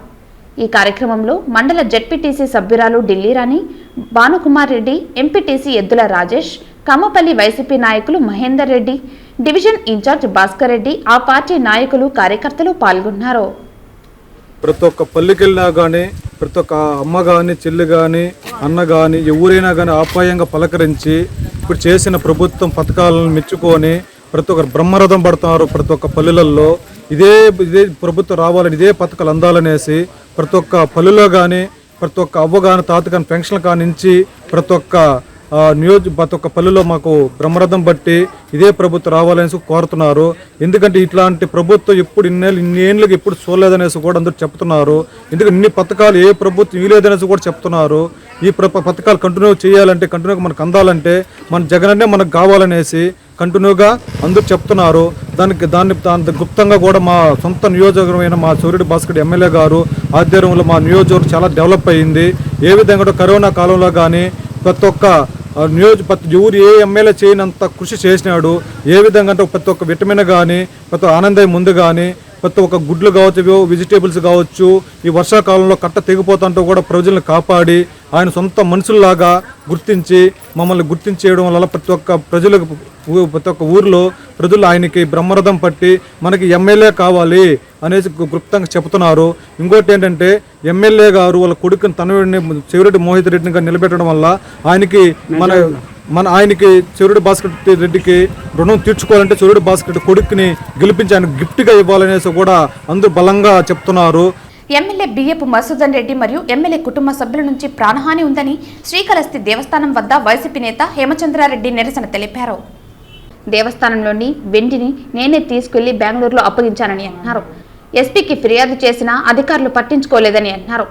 [SPEAKER 1] ఈ కార్యక్రమంలో మండల జెడ్పీటీసీ సభ్యురాలు ఢిల్లీరాణి, భానుకుమార్ రెడ్డి, ఎంపీటీసీ ఎద్దుల రాజేష్, కమ్మపల్లి వైసీపీ నాయకులు మహేందర్ రెడ్డి, డివిజన్ ఇన్ఛార్జ్ భాస్కర్ రెడ్డి, ఆ పార్టీ నాయకులు, కార్యకర్తలు పాల్గొన్నారు.
[SPEAKER 12] ప్రతి ఒక్క పల్లెకెళ్ళినా కానీ, ప్రతి ఒక్క అమ్మ కానీ, చెల్లి కానీ, అన్న కానీ, ఎవరైనా కానీ ఆప్యాయంగా పలకరించి ఇప్పుడు చేసిన ప్రభుత్వం పథకాలను మెచ్చుకొని ప్రతి ఒక్కరు బ్రహ్మరథం పడుతున్నారు. ప్రతి ఒక్క పల్లెలలో ఇదే ప్రభుత్వం రావాలని, ఇదే పథకాలు అందాలనేసి ప్రతి ఒక్క పల్లెలో కానీ, ప్రతి ఒక్క అవ్వ కానీ, తాత కానీ, పెన్షన్ల కానించి ప్రతి ఒక్క ప్రతి ఒక్క పల్లెలో మాకు బ్రహ్మరథం బట్టి ఇదే ప్రభుత్వం రావాలనేసి కోరుతున్నారు. ఎందుకంటే ఇట్లాంటి ప్రభుత్వం ఎప్పుడు ఇన్ని ఏళ్ళకి ఎప్పుడు చూడలేదనేసి కూడా అందరూ చెప్తున్నారు. ఎందుకంటే ఇన్ని పథకాలు ఏ ప్రభుత్వం ఇవ్వలేదనేసి కూడా చెప్తున్నారు. ఈ పథకాలు కంటిన్యూ చేయాలంటే, కంటిన్యూగా మనకు అందాలంటే మన జగనన్నే మనకు కావాలనేసి కంటిన్యూగా అందరూ చెప్తున్నారు. దాని గుప్తంగా కూడా మా సొంత నియోజకవర్గమైన మా చెవిరెడ్డి భాస్కర్ ఎమ్మెల్యే గారు ఆధ్వర్యంలో మా నియోజకవర్గం చాలా డెవలప్ అయ్యింది. ఏ విధంగా కరోనా కాలంలో కానీ ప్రతి ఒక్క ఎవరు ఏ ఎమ్మెల్యే చేయనంత కృషి చేసినాడు. ఏ విధంగా అంటే ప్రతి ఒక్క విటమిన్ కానీ, ప్రతి ఆనందయ్య ముందు కానీ, ప్రతి ఒక్క గుడ్లు కావచ్చు, వెజిటేబుల్స్ కావచ్చు, ఈ వర్షాకాలంలో కట్ట తెగిపోతుంటూ కూడా ప్రజలను కాపాడి ఆయన సొంత మనుషుల్లాగా గుర్తించి మమ్మల్ని గుర్తించేయడం వల్ల ప్రతి ఒక్క ఊరిలో ప్రజలు ఆయనకి బ్రహ్మరథం పట్టి మనకి ఎమ్మెల్యే కావాలి అనేసి గుప్తంగా చెబుతున్నారు. ఇంకోటి ఏంటంటే ఎమ్మెల్యే గారు వాళ్ళ కొడుకుని తనయుడిని చెవిరెడ్డి మోహిత్ రెడ్డిని నిలబెట్టడం వల్ల ఆయనకి ఆయనకి చెవిరెడ్డి భాస్కర్ రెడ్డికి రుణం తీర్చుకోవాలంటే చెవిరెడ్డి భాస్కర్ రెడ్డి కొడుకుని గెలిపించి ఆయన గిఫ్ట్గా ఇవ్వాలనేసి కూడా అందరూ బలంగా చెప్తున్నారు.
[SPEAKER 1] ఎమ్మెల్యే బియ్యపు మసూదన్ రెడ్డి మరియు ఎమ్మెల్యే కుటుంబ సభ్యుల నుంచి ప్రాణహాని ఉందని శ్రీకాళహస్తి దేవస్థానం వద్ద వైసీపీ నేత హేమచంద్రారెడ్డి నిరసన తెలిపారు. దేవస్థానంలోని వెండిని నేనే తీసుకెళ్లి బెంగళూరులో అప్పగించానని అన్నారు. ఎస్పీకి ఫిర్యాదు చేసినా అధికారులు పట్టించుకోలేదని అన్నారు.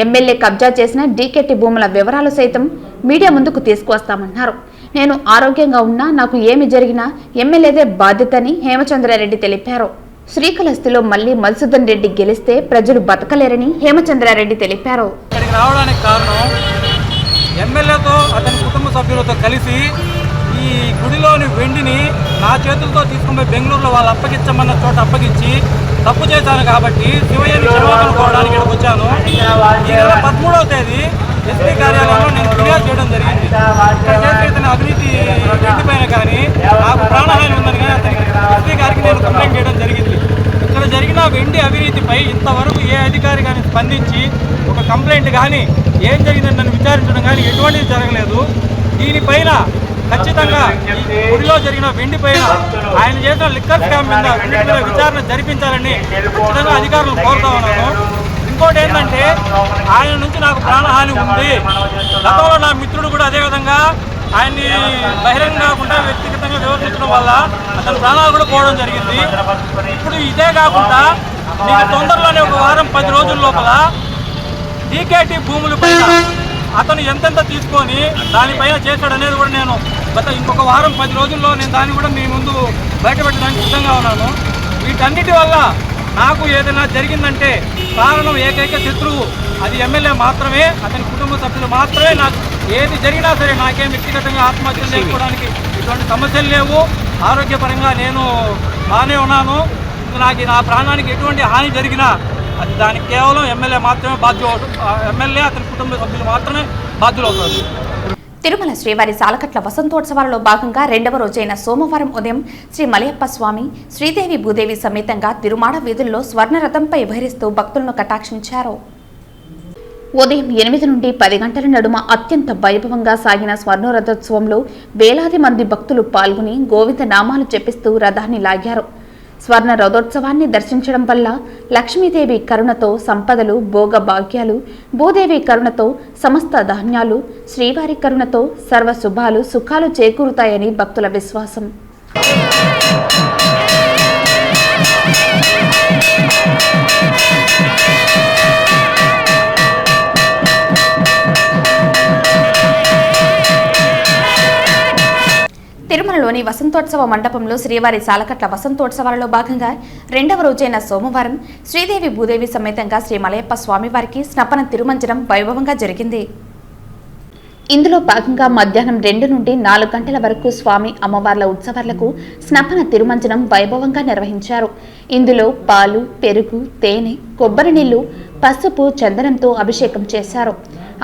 [SPEAKER 1] ఎమ్మెల్యే కబ్జా చేసిన డీకేటీ భూముల వివరాలు సైతం మీడియా ముందుకు తీసుకువస్తామన్నారు. నేను ఆరోగ్యంగా ఉన్నా నాకు ఏమి జరిగినా ఎమ్మెల్యేదే బాధ్యతని హేమచంద్రారెడ్డి తెలిపారు. శ్రీకాళహస్తిలో మళ్లీ మధుసూదన్ రెడ్డి గెలిస్తే ప్రజలు బతకలేరని హేమచంద్రారెడ్డి తెలిపారు.
[SPEAKER 12] ఇక్కడికి రావడానికి కారణం ఎమ్మెల్యేతో అతని కుటుంబ సభ్యులతో కలిసి ఈ గుడిలోని వెండిని నా చేతులతో తీసుకుని బెంగళూరులో వాళ్ళు అప్పగించమన్న చోట అప్పగించి తప్పు చేశాను కాబట్టి శివయ్యని క్షమాపణ కోవడానికి ఇక్కడికి వచ్చాను. ఈ నెల 13వ తేదీ ఎస్పీ కార్యాలయంలో నేను ఫిర్యాదు చేయడం జరిగింది. ఇతని అవినీతి వెండిపైన కానీ నాకు ప్రాణహాని ఉందని కానీ అతనికి ఎస్పీ గారికి నేను కంప్లైంట్ చేయడం జరిగింది. ఇక్కడ జరిగిన వెండి అవినీతిపై ఇంతవరకు ఏ అధికారి కానీ స్పందించి ఒక కంప్లైంట్ కానీ ఏం జరిగిందని నన్ను విచారించడం కానీ ఎటువంటిది జరగలేదు. దీనిపైన ఖచ్చితంగా ఈ గుడిలో జరిగిన వెండి పైన ఆయన చేసిన లిక్కర్ స్కామ్ మీద విచారణ జరిపించాలని ఖచ్చితంగా అధికారులు కోరుతా ఉన్నాను. ఇంకోటి ఏంటంటే ఆయన నుంచి నాకు ప్రాణహాని ఉంది. గతంలో నా మిత్రుడు కూడా అదేవిధంగా ఆయన్ని బహిరంగ కాకుండా వ్యక్తిగతంగా విమర్శించడం వల్ల అతని ప్రాణాలు కూడా పోవడం జరిగింది. ఇప్పుడు ఇదే కాకుండా మీకు తొందరలోనే ఒక వారం 10 రోజుల లోపల డీకేటీ భూముల పైన అతను ఎంతెంత తీసుకొని దానిపైన చేశాడనేది కూడా నేను ఇంకొక వారం 10 రోజుల్లో నేను దాన్ని కూడా మీ ముందు బయటపెట్టడానికి సిద్ధంగా ఉన్నాను. వీటన్నిటి వల్ల నాకు ఏదైనా జరిగిందంటే కారణం ఏకైక శత్రువు అది ఎమ్మెల్యే మాత్రమే, అతని కుటుంబ సభ్యులు మాత్రమే. నాకు ఏది జరిగినా సరే నాకేం వ్యక్తిగతంగా ఆత్మహత్యలు చేసుకోవడానికి ఇటువంటి సమస్యలు లేవు. ఆరోగ్యపరంగా నేను బాగానే ఉన్నాను. నాకు నా ప్రాణానికి ఎటువంటి హాని జరిగినా అది దానికి కేవలం ఎమ్మెల్యే మాత్రమే బాధ్యులు, ఎమ్మెల్యే అతని కుటుంబ సభ్యులు మాత్రమే బాధ్యులు అవుతారు.
[SPEAKER 1] తిరుమల శ్రీవారి సాలకట్ల వసంతోత్సవాలలో భాగంగా 2వ రోజైన సోమవారం ఉదయం శ్రీ మలయప్ప స్వామి, శ్రీదేవి భూదేవి సమేతంగా తిరుమాడ వీధుల్లో స్వర్ణరథంపై విహరిస్తూ భక్తులను కటాక్షించారు. ఉదయం 8 నుండి 10 గంటల నడుమ అత్యంత వైభవంగా సాగిన స్వర్ణరథోత్సవంలో వేలాది మంది భక్తులు పాల్గొని గోవింద నామాలు జపిస్తూ రథాన్ని లాగారు. స్వర్ణ రథోత్సవాన్ని దర్శించడం వల్ల లక్ష్మీదేవి కరుణతో సంపదలు, భోగ భాగ్యాలు, భూదేవి కరుణతో సమస్త ధాన్యాలు, శ్రీవారి కరుణతో సర్వ శుభాలు, సుఖాలు చేకూరుతాయని భక్తుల విశ్వాసం. తిరుమలలోని వసంతోత్సవ మండపంలో శ్రీవారి సాలకట్ల వసంతోత్సవాలలో భాగంగా 2వ రోజైన సోమవారం శ్రీదేవి భూదేవి సమేతంగా శ్రీ మలయప్ప స్వామివారికి స్నపన తిరుమంజనం వైభవంగా జరిగింది. ఇందులో భాగంగా మధ్యాహ్నం 2 నుండి 4 గంటల వరకు స్వామి అమ్మవార్ల ఉత్సవాలకు స్నపన తిరుమంజనం వైభవంగా నిర్వహించారు. ఇందులో పాలు, పెరుగు, తేనె, కొబ్బరి నీళ్లు, పసుపు, చందనంతో అభిషేకం చేశారు.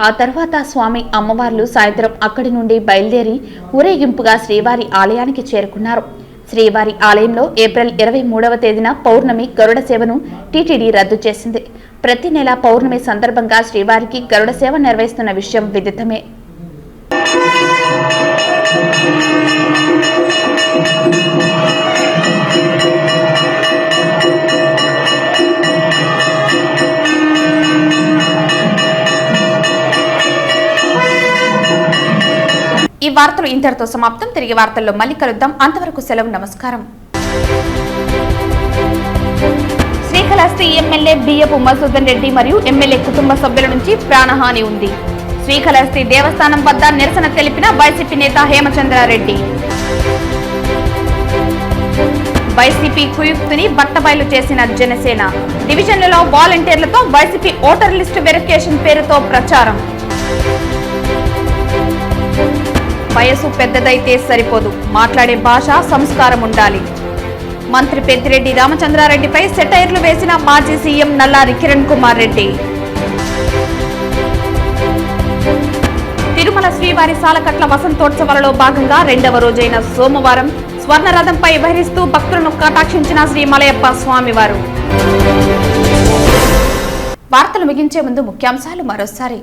[SPEAKER 1] ఆ తర్వాత స్వామి అమ్మవార్లు సాయంత్రం అక్కడి నుండి బయలుదేరి ఊరేగింపుగా శ్రీవారి ఆలయానికి చేరుకున్నారు. శ్రీవారి ఆలయంలో ఏప్రిల్ 23వ తేదీన పౌర్ణమి గరుడ సేవను టీటీడీ రద్దు చేసింది. ప్రతి నెల పౌర్ణమి సందర్భంగా శ్రీవారికి గరుడ సేవ నిర్వహిస్తున్న విషయం విదితమే. ఈ వార్తలు ఇంతటితో సమాప్తం. తిరిగి వార్తల్లో మళ్ళీ కలుద్దాం. అంతవరకు సెలవు. నమస్కారం. శ్రీకాళహస్తి ఎమ్మెల్యే బియ్యపు మసూదన్ రెడ్డి మరియు ఎమ్మెల్యే కుటుంబ సభ్యుల నుంచి ప్రాణహాని ఉంది. శ్రీకాళహస్తి దేవస్థానం వద్ద నిరసన తెలిపిన వైసీపీ నేత హేమచంద్రారెడ్డి. వైసీపీ కుయుక్తిని బట్టబయలు చేసిన జనసేన. డివిజన్లలో వాలంటీర్లతో వైసీపీ ఓటర్ లిస్టు వెరిఫికేషన్ పేరుతో ప్రచారం. వయసు పెద్దదైతే సరిపోదు, మాట్లాడే భాష సంస్కారం ఉండాలి. మంత్రి పెద్దిరెడ్డి రామచంద్రారెడ్డిపై సెటైర్లు వేసిన మాజీ సీఎం నల్లారి కిరణ్ కుమార్ రెడ్డి. తిరుమల శ్రీవారి సాలకట్ల వసంతోత్సవాలలో భాగంగా 2వ రోజైన సోమవారం స్వర్ణరథంపై బహిరిస్తూ భక్తులను కటాక్షించిన శ్రీ మలయప్ప స్వామివారు. వార్తలు ముగించే ముందు ముఖ్యాంశాలు మరోసారి.